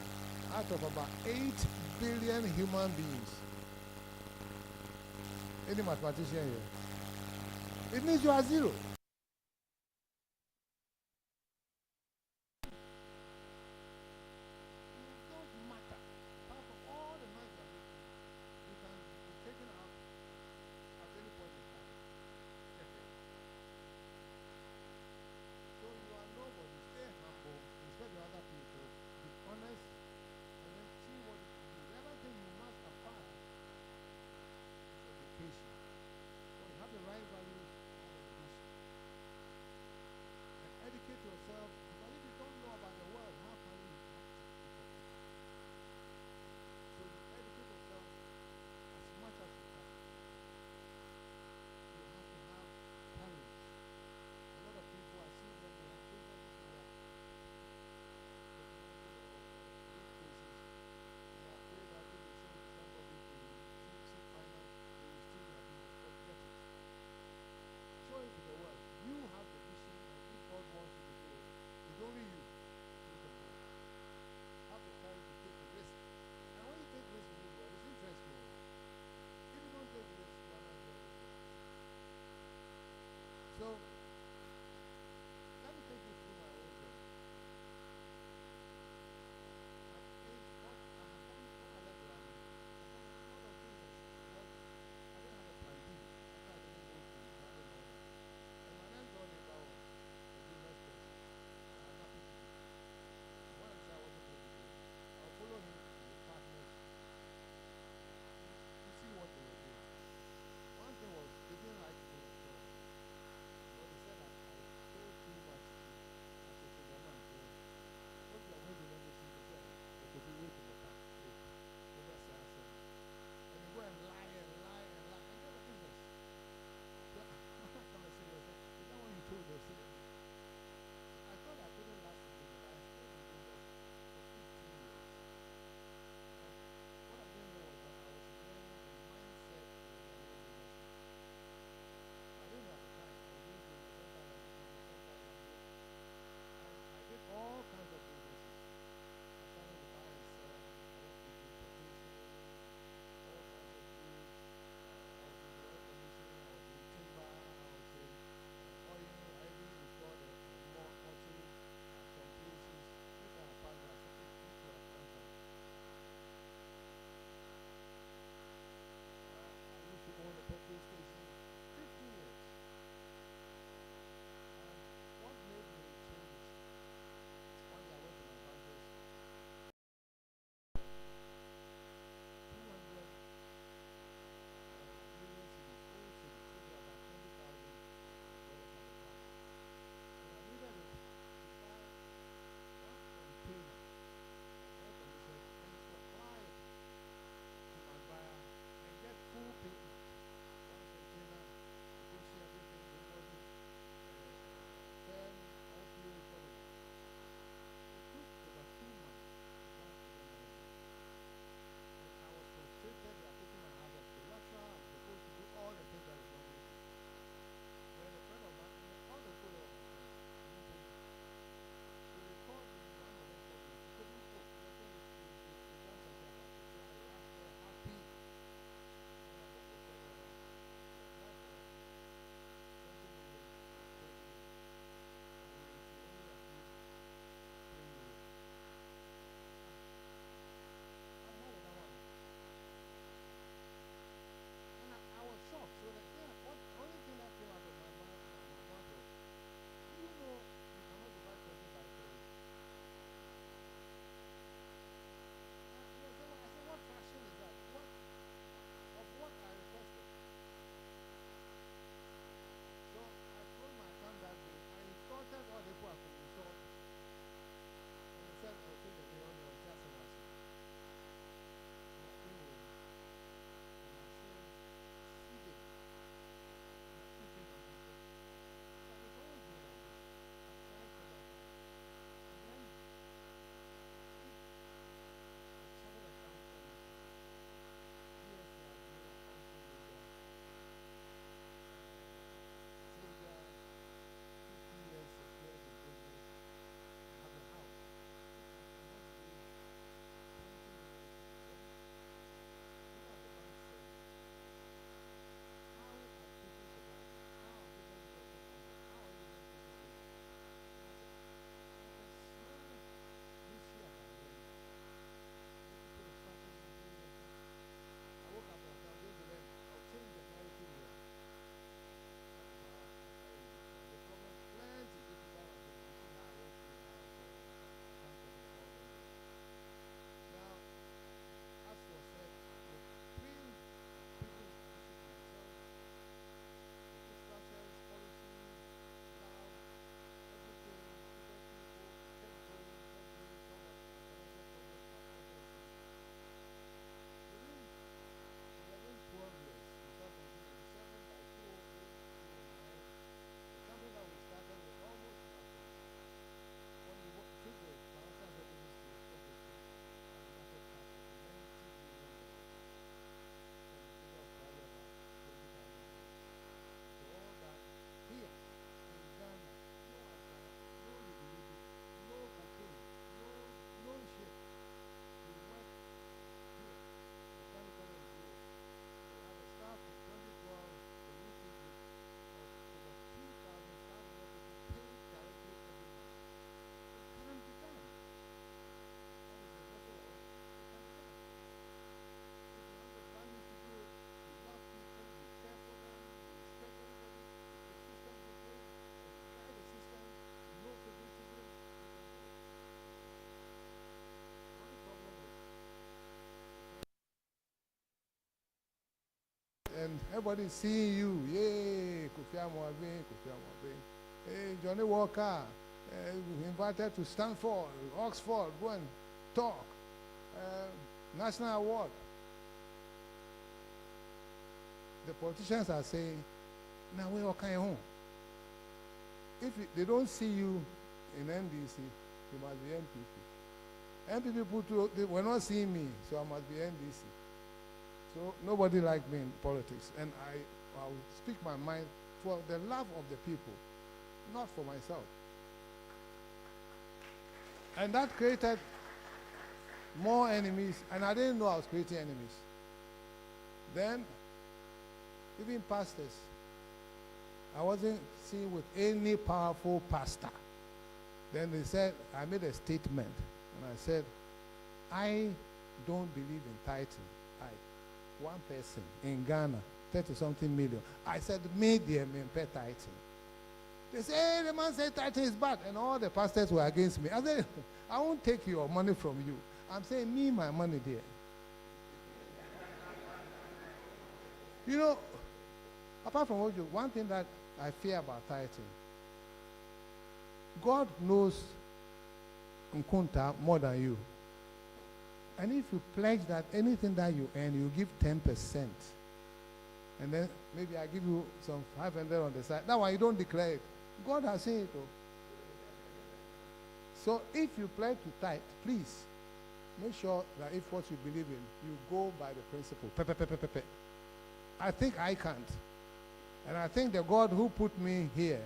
out of about 8 billion human beings. Any mathematician here? It means you are zero. Everybody seeing you. Yay, Kofi Amoabeng, Kofi Amoabeng. Hey, Johnny Walker, invited to Stanford, Oxford, go and talk. National award. The politicians are saying, now we're okay home. If they don't see you in NDC, you must be MPP. They were not seeing me, so I must be NDC. So nobody liked me in politics. And I will speak my mind for the love of the people, not for myself. And that created more enemies, and I didn't know I was creating enemies. Then, even pastors, I wasn't seen with any powerful pastor. Then they said, I made a statement, and I said, I don't believe in tithing. One person in Ghana, 30-something million. I said, medium in pay tithing. They say, hey, the man said tithing is bad, and all the pastors were against me. I said, I won't take your money from you. I'm saying, me, my money there. You know, apart from what one thing that I fear about tithing, God knows Nkunta more than you. And if you pledge that anything that you earn, you give 10%, and then maybe I give you some 500 on the side. That one you don't declare it. God has said it. So if you pledge to tithe, please make sure that if what you believe in, you go by the principle. I think I can't. And I think the God who put me here,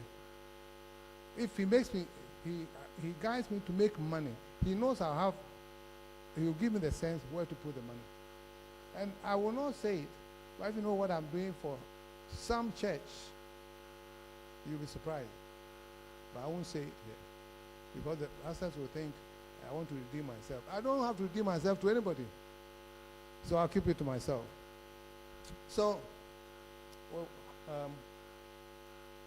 if he makes me, he guides me to make money. He knows I'll have, he'll give me the sense where to put the money. And I will not say it, but if you know what I'm doing for some church, you'll be surprised. But I won't say it here, because the pastors will think I want to redeem myself. I don't have to redeem myself to anybody. So I'll keep it to myself. So, what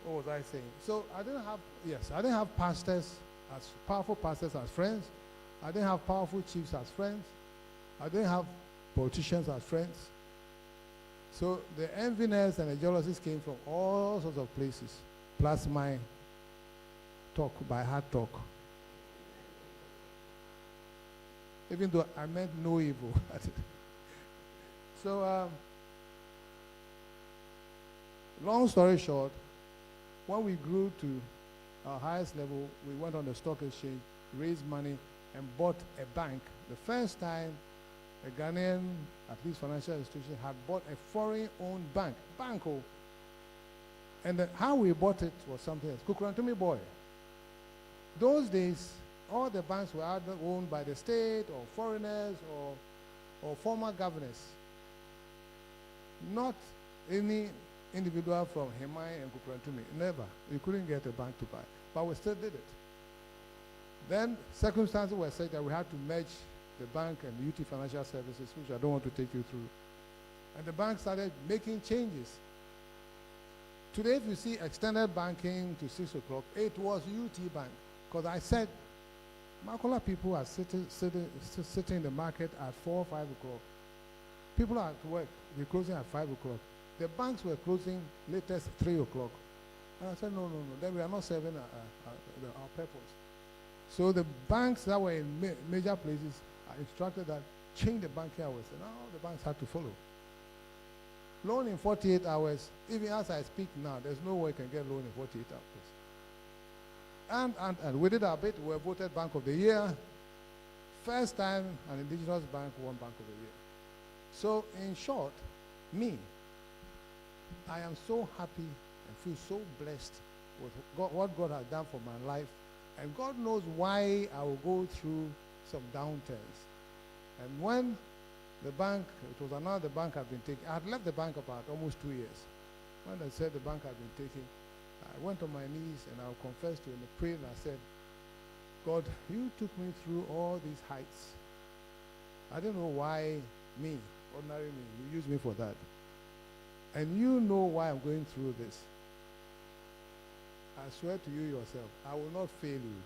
was I saying? So I didn't have pastors, as powerful pastors as friends. I didn't have powerful chiefs as friends. I didn't have politicians as friends. So the enviness and the jealousies came from all sorts of places, plus my talk, by heart talk. Even though I meant no evil. So, long story short, when we grew to our highest level, we went on the stock exchange, raised money, and bought a bank. The first time a Ghanaian, at least financial institution, had bought a foreign-owned bank. Banco. And how we bought it was something else. Kukurantumi boy. Those days, all the banks were either owned by the state or foreigners or former governors. Not any individual from Hemai and Kukurantumi. Never. You couldn't get a bank to buy. But we still did it. Then circumstances were such that we had to merge the bank and UT Financial Services, which I don't want to take you through. And the bank started making changes. Today, if you see extended banking to 6 o'clock, it was UT Bank. Because I said, Makola people are sitting in the market at 4 or 5 o'clock. People are at work, they're closing at 5 o'clock. The banks were closing latest 3 o'clock. And I said, no, then we are not serving our purpose. So the banks that were in major places are instructed that change the banking hours. And now the banks had to follow. Loan in 48 hours, even as I speak now, there's no way you can get loan in 48 hours. And we did our bit. We were voted Bank of the Year. First time an indigenous bank won Bank of the Year. So in short, I am so happy and feel so blessed with what God has done for my life. And God knows why I will go through some downturns. And when the bank, it was announced the bank had been taken, I had left the bank about almost 2 years. When they said the bank had been taken, I went on my knees and I confessed to him and prayed and I said, God, you took me through all these heights. I don't know why me, ordinary me, you used me for that. And you know why I'm going through this. I swear to you yourself, I will not fail you.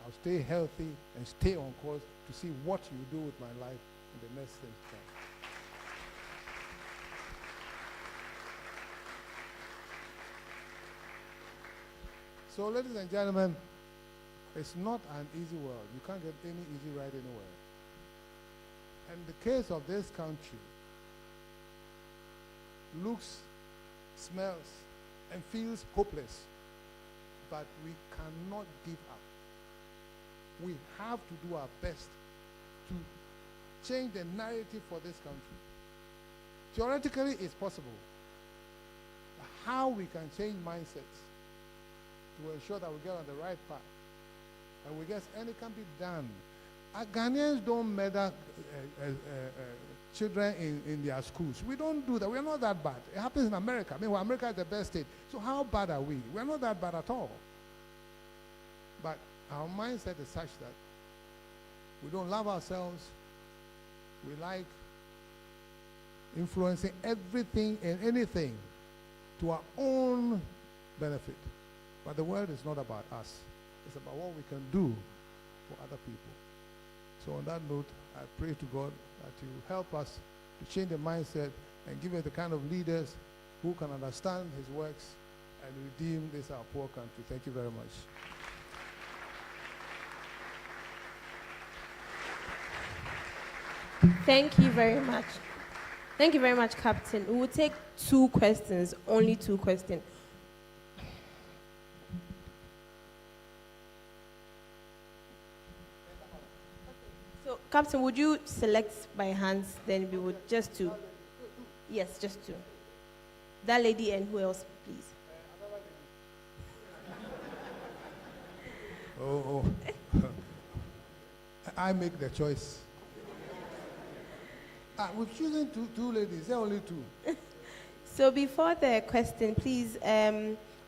I'll stay healthy and stay on course to see what you do with my life in the next thing to come. So, ladies and gentlemen, it's not an easy world. You can't get any easy ride anywhere. And the case of this country looks, smells, and feels hopeless. But we cannot give up. We have to do our best to change the narrative for this country. Theoretically, it's possible. But how we can change mindsets to ensure that we get on the right path, and we guess, and it can be done. Ghanaians don't murder children in their schools. We don't do that. We're not that bad. It happens in America. I mean, well, America is the best state. So how bad are we? We're not that bad at all. But our mindset is such that we don't love ourselves. We like influencing everything and anything to our own benefit. But the world is not about us. It's about what we can do for other people. So on that note, I pray to God that you help us to change the mindset and give us the kind of leaders who can understand his works and redeem this our poor country. Thank you very much. Thank you very much. Thank you very much, Captain. We will take 2 questions, only 2 questions. So, Captain, would you select by hands? Then we would just 2. Yes, just 2. That lady and who else, please? Oh. I make the choice. We've chosen two ladies. There are only 2. So before the question, please,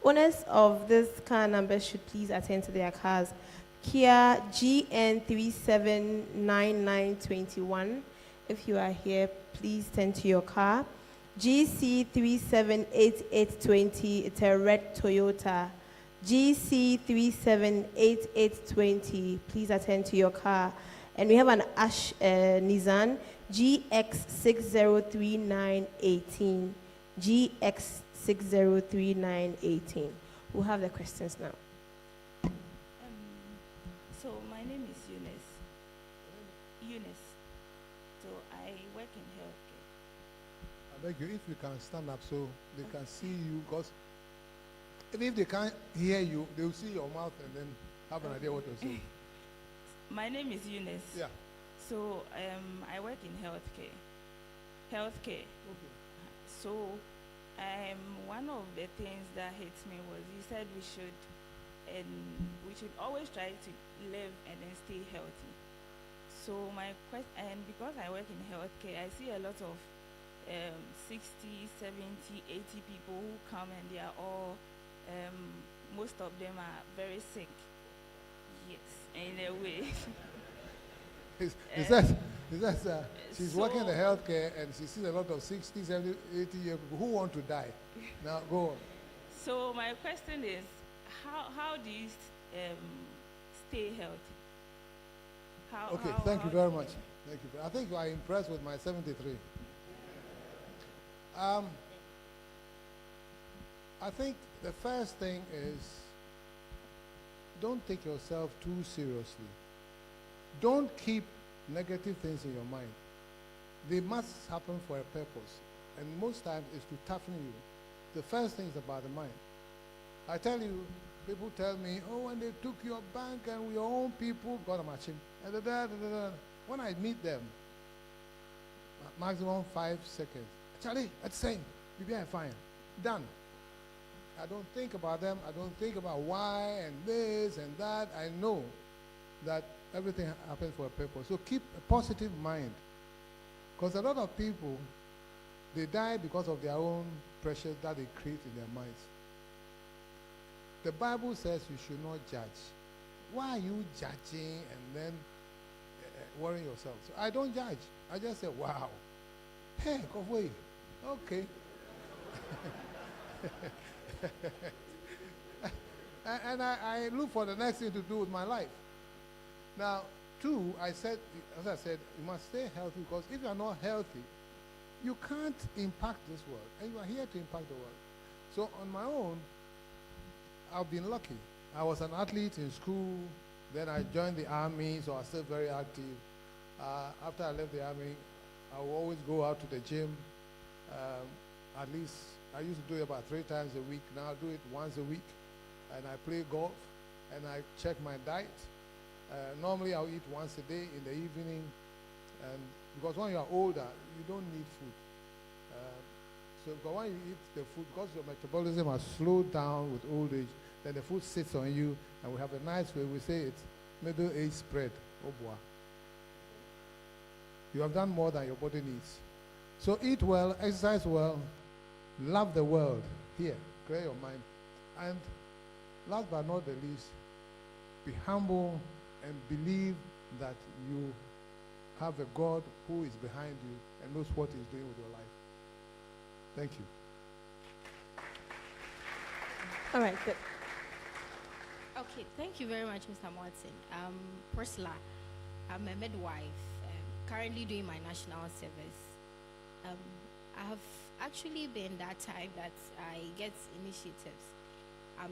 owners of this car number should please attend to their cars. Kia GN379921. If you are here, please tend to your car. GC378820. It's a red Toyota. GC378820. Please attend to your car. And we have an Ash Nissan GX603918. GX603918. We'll have the questions now. So my name is Eunice. So I work in healthcare. I beg you, if you can stand up so they can see you, because if they can't hear you, they will see your mouth and then have an idea what you're saying. My name is Eunice. Yeah. So I work in healthcare. Okay. So one of the things that hits me was you said we should always try to live and then stay healthy. So my question, and because I work in healthcare, I see a lot of 60, 70, 80 people who come and they are all, most of them are very sick. Yes, in a way. She's working in the healthcare and she sees a lot of 60, 70, 80-year people who want to die. Now, go on. So my question is, how do you stay healthy? Thank you very much. Thank you. I think you are impressed with my 73. I think the first thing is don't take yourself too seriously. Don't keep negative things in your mind. They must happen for a purpose. And most times it's to toughen you. The first thing is about the mind. I tell you, people tell me, oh, when they took your bank and your own people got a machine. When I meet them, maximum 5 seconds. Charlie, that's the same. Maybe I'm fine. Done. I don't think about them. I don't think about why and this and that. I know that everything happens for a purpose. So keep a positive mind. Because a lot of people, they die because of their own pressures that they create in their minds. The Bible says you should not judge. Why are you judging and then worrying yourself? So I don't judge. I just say, wow. Hey, go away. Okay. and I look for the next thing to do with my life. Now, 2, as I said, you must stay healthy, because if you are not healthy, you can't impact this world. And you are here to impact the world. So on my own, I've been lucky. I was an athlete in school. Then I joined the army, so I was still very active. After I left the army, I would always go out to the gym. At least I used to do it about 3 times a week. Now I do it once a week. And I play golf, and I check my diet. Normally I'll eat once a day in the evening. And because when you are older, you don't need food. But when you eat the food, because your metabolism has slowed down with old age, then the food sits on you, and we have a nice way. We say it's middle-age spread. Oh boy. You have done more than your body needs. So eat well, exercise well, love the world. Here, clear your mind. And last but not the least, be humble and believe that you have a God who is behind you and knows what he's doing with your life. Thank you. All right, good. Okay, thank you very much, Mr. Martin. Priscilla, I'm a midwife, currently doing my national service. I have actually been that type that I get initiatives.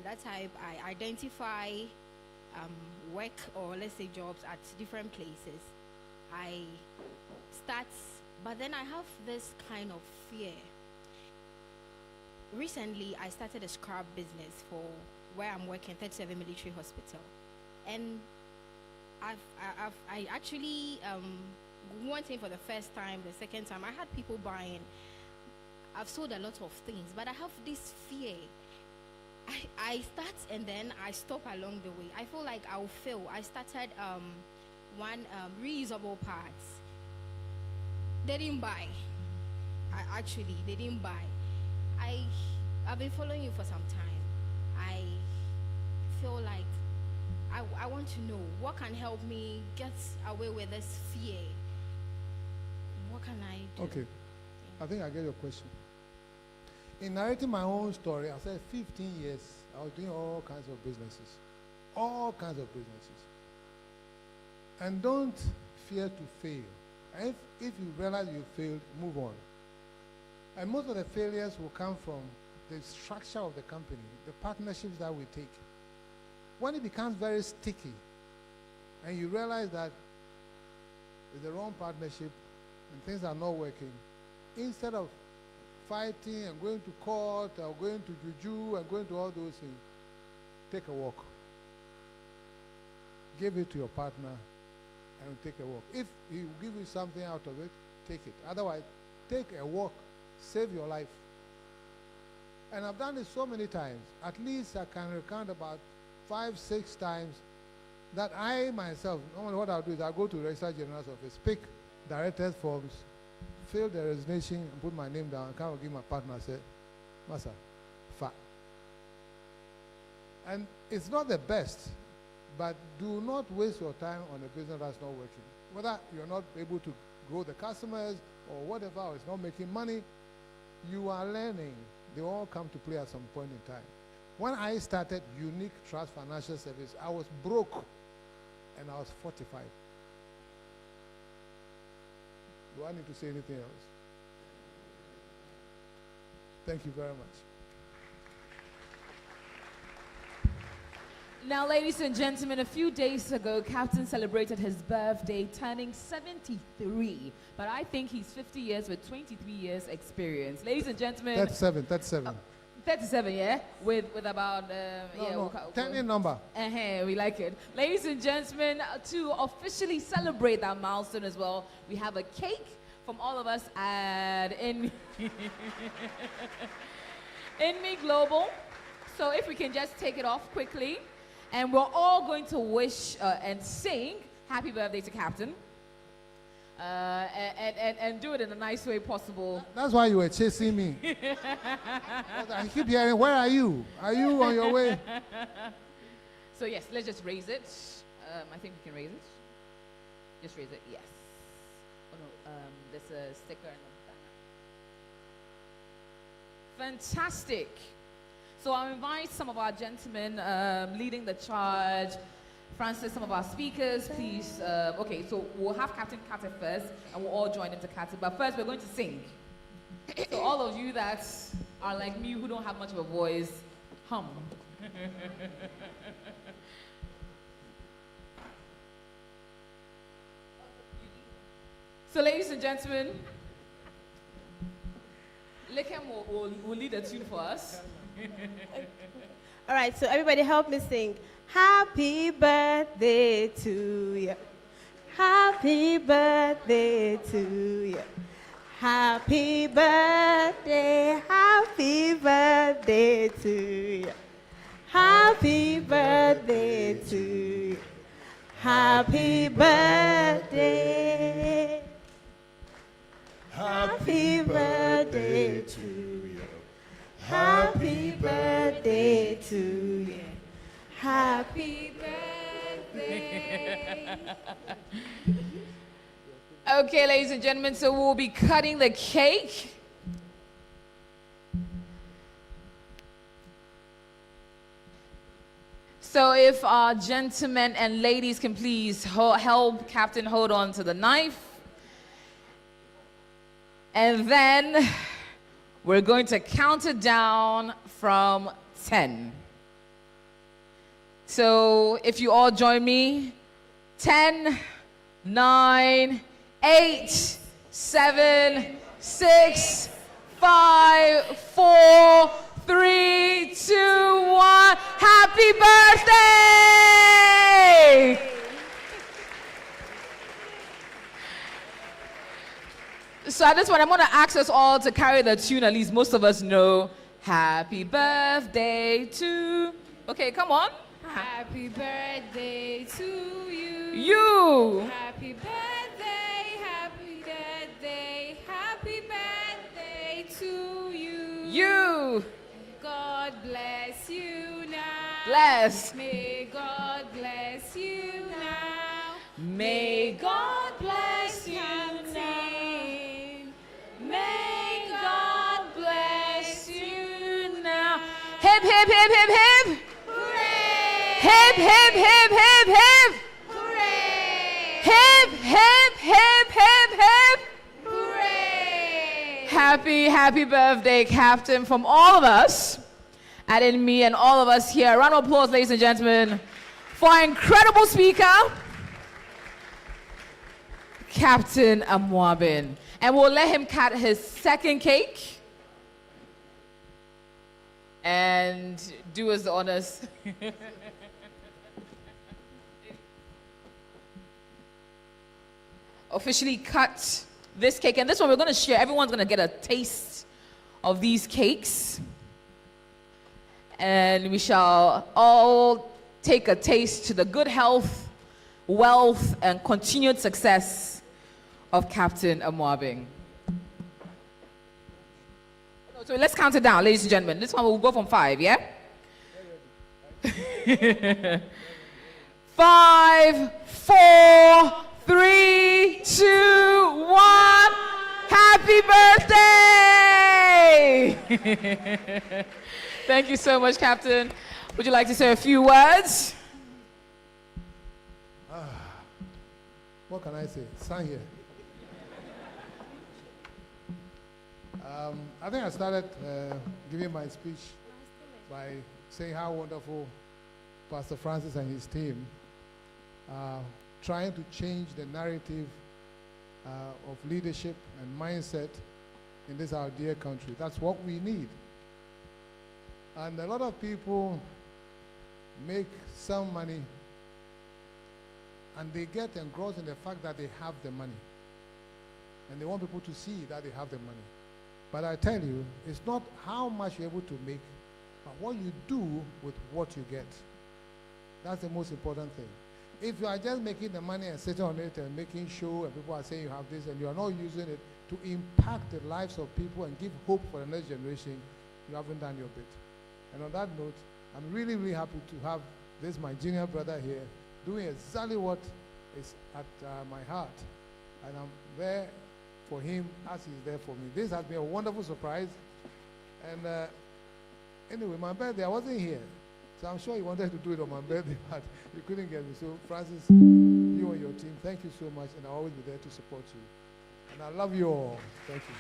That type I identify work or let's say jobs at different places. I start, but then I have this kind of fear. Recently, I started a scrub business for where I'm working, 37 Military Hospital, and I actually went in for the first time, the second time. I had people buying. I've sold a lot of things, but I have this fear. I start and then I stop along the way. I feel like I'll fail. I started one reusable parts. They didn't buy. They didn't buy. I've been following you for some time. I feel like I want to know what can help me get away with this fear. What can I do? Okay. I think I get your question. In narrating my own story, I said 15 years, I was doing all kinds of businesses. All kinds of businesses. And don't fear to fail. And if you realize you failed, move on. And most of the failures will come from the structure of the company, the partnerships that we take. When it becomes very sticky, and you realize that it's the wrong partnership and things are not working, instead of fighting and going to court or going to juju and going to all those things, take a walk. Give it to your partner and take a walk. If he will give you something out of it, take it. Otherwise, take a walk. Save your life. And I've done this so many times. At least I can recount about 5, 6 times that I myself, normally what I'll do is I'll go to the Registrar General's office, pick director's forms, fill the resignation, and put my name down, and come and give my partner and say, Masa, fa. And it's not the best, but do not waste your time on a business that's not working. Whether you're not able to grow the customers or whatever, or it's not making money, you are learning. They all come to play at some point in time. When I started Unique Trust Financial Service, I was broke and I was 45. Do I need to say anything else? Thank you very much. Now, ladies and gentlemen, a few days ago, Captain celebrated his birthday, turning 73. But I think he's 50 years with 23 years experience. Ladies and gentlemen. 37. 37, yeah? With about, Turning number. We like it. Ladies and gentlemen, to officially celebrate that milestone as well, we have a cake from all of us at Inme Global. So if we can just take it off quickly. And we're all going to wish and sing happy birthday to Captain. And do it in a nice way possible. That's why you were chasing me. I keep hearing, where are you? Are you on your way? So yes, let's just raise it. I think we can raise it. Just raise it, yes. Oh no, there's a sticker in the back. Fantastic. So I'll invite some of our gentlemen leading the charge. Francis, some of our speakers, please. Okay, so we'll have Captain Carter first, and we'll all join into Carter. But first, we're going to sing. So all of you that are like me, who don't have much of a voice, hum. So, ladies and gentlemen, Lekem will lead a tune for us. All right, so everybody help me sing. Happy birthday to you. Happy birthday to you. Happy birthday to you. Happy birthday to you. Happy birthday. Happy birthday to you. Happy birthday to you. Happy birthday. Okay, ladies and gentlemen, so we'll be cutting the cake. So if our gentlemen and ladies can please help Captain hold on to the knife. And then we're going to count it down from 10. So if you all join me, 10, 9, 8, 7, 6, 5, 4, 3, 2, 1. Happy birthday! So at this point, I'm going to ask us all to carry the tune at least most of us know. Happy birthday to... Okay, come on. Happy birthday to you. You. Happy birthday, happy birthday, happy birthday to you. You. God bless you now. Bless. May God bless you now. May God bless you now. May God bless you now. Hip, hip, hip, hip, hip. Hooray! Hip, hip, hip, hip, hip. Hooray! Hip, hip, hip, hip, hip. Hooray! Happy birthday, Captain, from all of us, adding me and all of us here. Round of applause, ladies and gentlemen, for our incredible speaker, Captain Amoabeng. And we'll let him cut his second cake and do us the honors. Officially cut this cake. And this one we're going to share. Everyone's going to get a taste of these cakes. And we shall all take a taste to the good health, wealth, and continued success of Captain Amoabeng. So let's count it down, ladies and gentlemen. This one will go from 5, yeah? 5, 4, 3, 2, 1. Happy birthday! Thank you so much, Captain. Would you like to say a few words? What can I say? Stand here. I think I started giving my speech by saying how wonderful Pastor Francis and his team are trying to change the narrative of leadership and mindset in this our dear country. That's what we need. And a lot of people make some money and they get engrossed in the fact that they have the money. And they want people to see that they have the money. But I tell you, it's not how much you're able to make, but what you do with what you get. That's the most important thing. If you are just making the money and sitting on it and making sure and people are saying you have this and you are not using it to impact the lives of people and give hope for the next generation, you haven't done your bit. And on that note, I'm really, really happy to have this, my junior brother here, doing exactly what is at my heart. And I'm there for him as he's there for me. This has been a wonderful surprise. And anyway, my birthday, I wasn't here. So I'm sure he wanted to do it on my birthday, but you couldn't get me. So Francis, you and your team, thank you so much, and I'll always be there to support you. And I love you all. Thank you.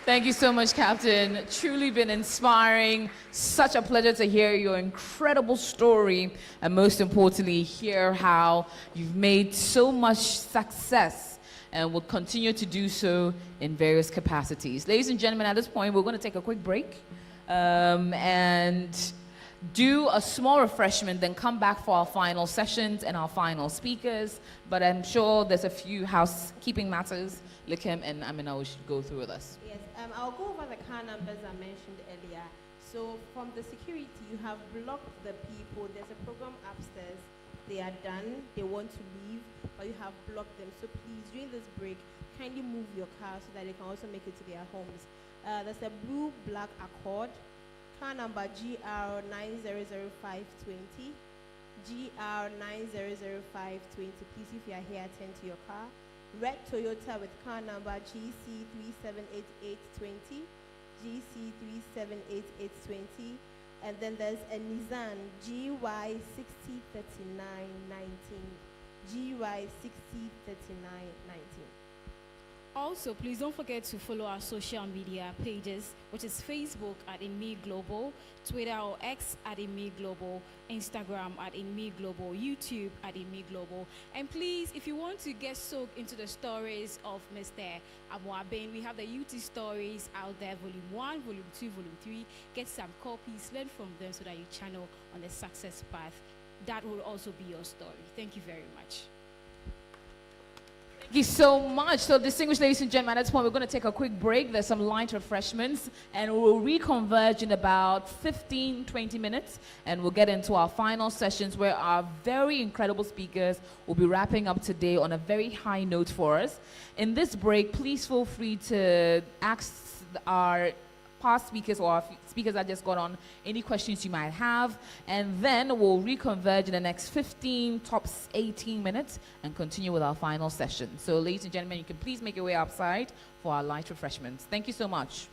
Thank you so much, Captain. Truly been inspiring. Such a pleasure to hear your incredible story, and most importantly, hear how you've made so much success and will continue to do so in various capacities. Ladies and gentlemen, at this point, we're going to take a quick break and do a small refreshment, then come back for our final sessions and our final speakers. But I'm sure there's a few housekeeping matters Likem and Amina should go through with us. Yes, I'll go over the car numbers I mentioned earlier. So from the security, you have blocked the people. There's a program upstairs. They are done. They want to leave, but you have blocked them. So please, during this break, kindly move your car so that they can also make it to their homes. There's a blue-black Accord, car number GR900520. GR900520. Please, if you are here, attend to your car. Red Toyota with car number GC378820. GC378820. And then there's a Nissan GY603919. GY603919. Also, please don't forget to follow our social media pages, which is Facebook at InMe Global, Twitter or X at InMe Global, Instagram at InMe Global, YouTube at InMe Global. And please, if you want to get soaked into the stories of Mr. Amoabeng, we have the UT stories out there, Volume 1, Volume 2, Volume 3. Get some copies, learn from them so that you channel on the success path. That will also be your story. Thank you very much. Thank you so much. So, distinguished ladies and gentlemen, at this point, we're going to take a quick break. There's some light refreshments, and we'll reconverge in about 15-20 minutes, and we'll get into our final sessions where our very incredible speakers will be wrapping up today on a very high note for us. In this break, please feel free to ask our past speakers or our speakers that just got on any questions you might have, and then we'll reconverge in the next 15 tops 18 minutes and continue with our final session. So ladies and gentlemen, you can please make your way outside for our light refreshments. Thank you so much.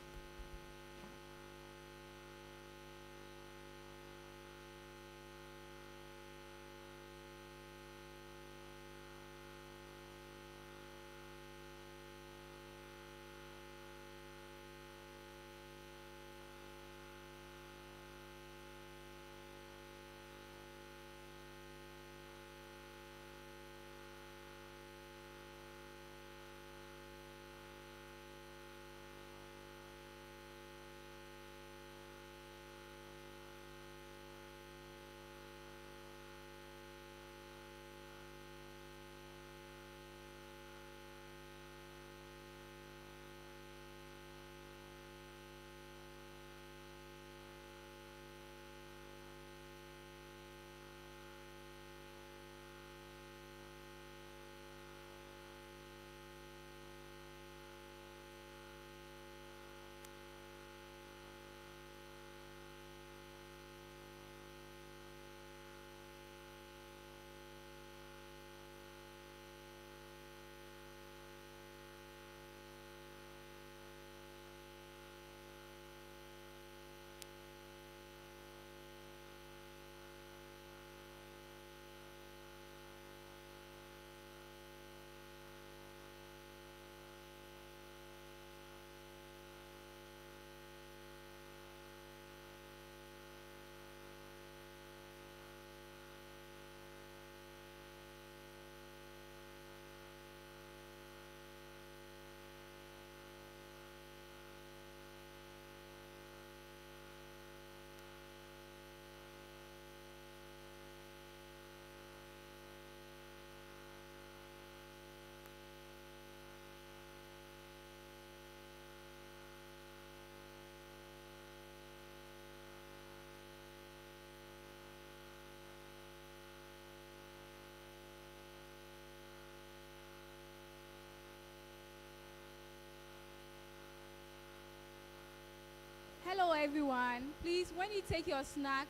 Hello everyone. Please, when you take your snack,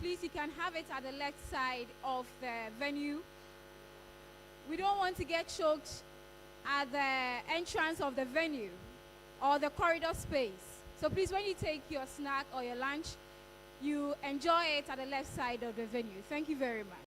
please you can have it at the left side of the venue. We don't want to get choked at the entrance of the venue or the corridor space. So please, when you take your snack or your lunch, you enjoy it at the left side of the venue. Thank you very much.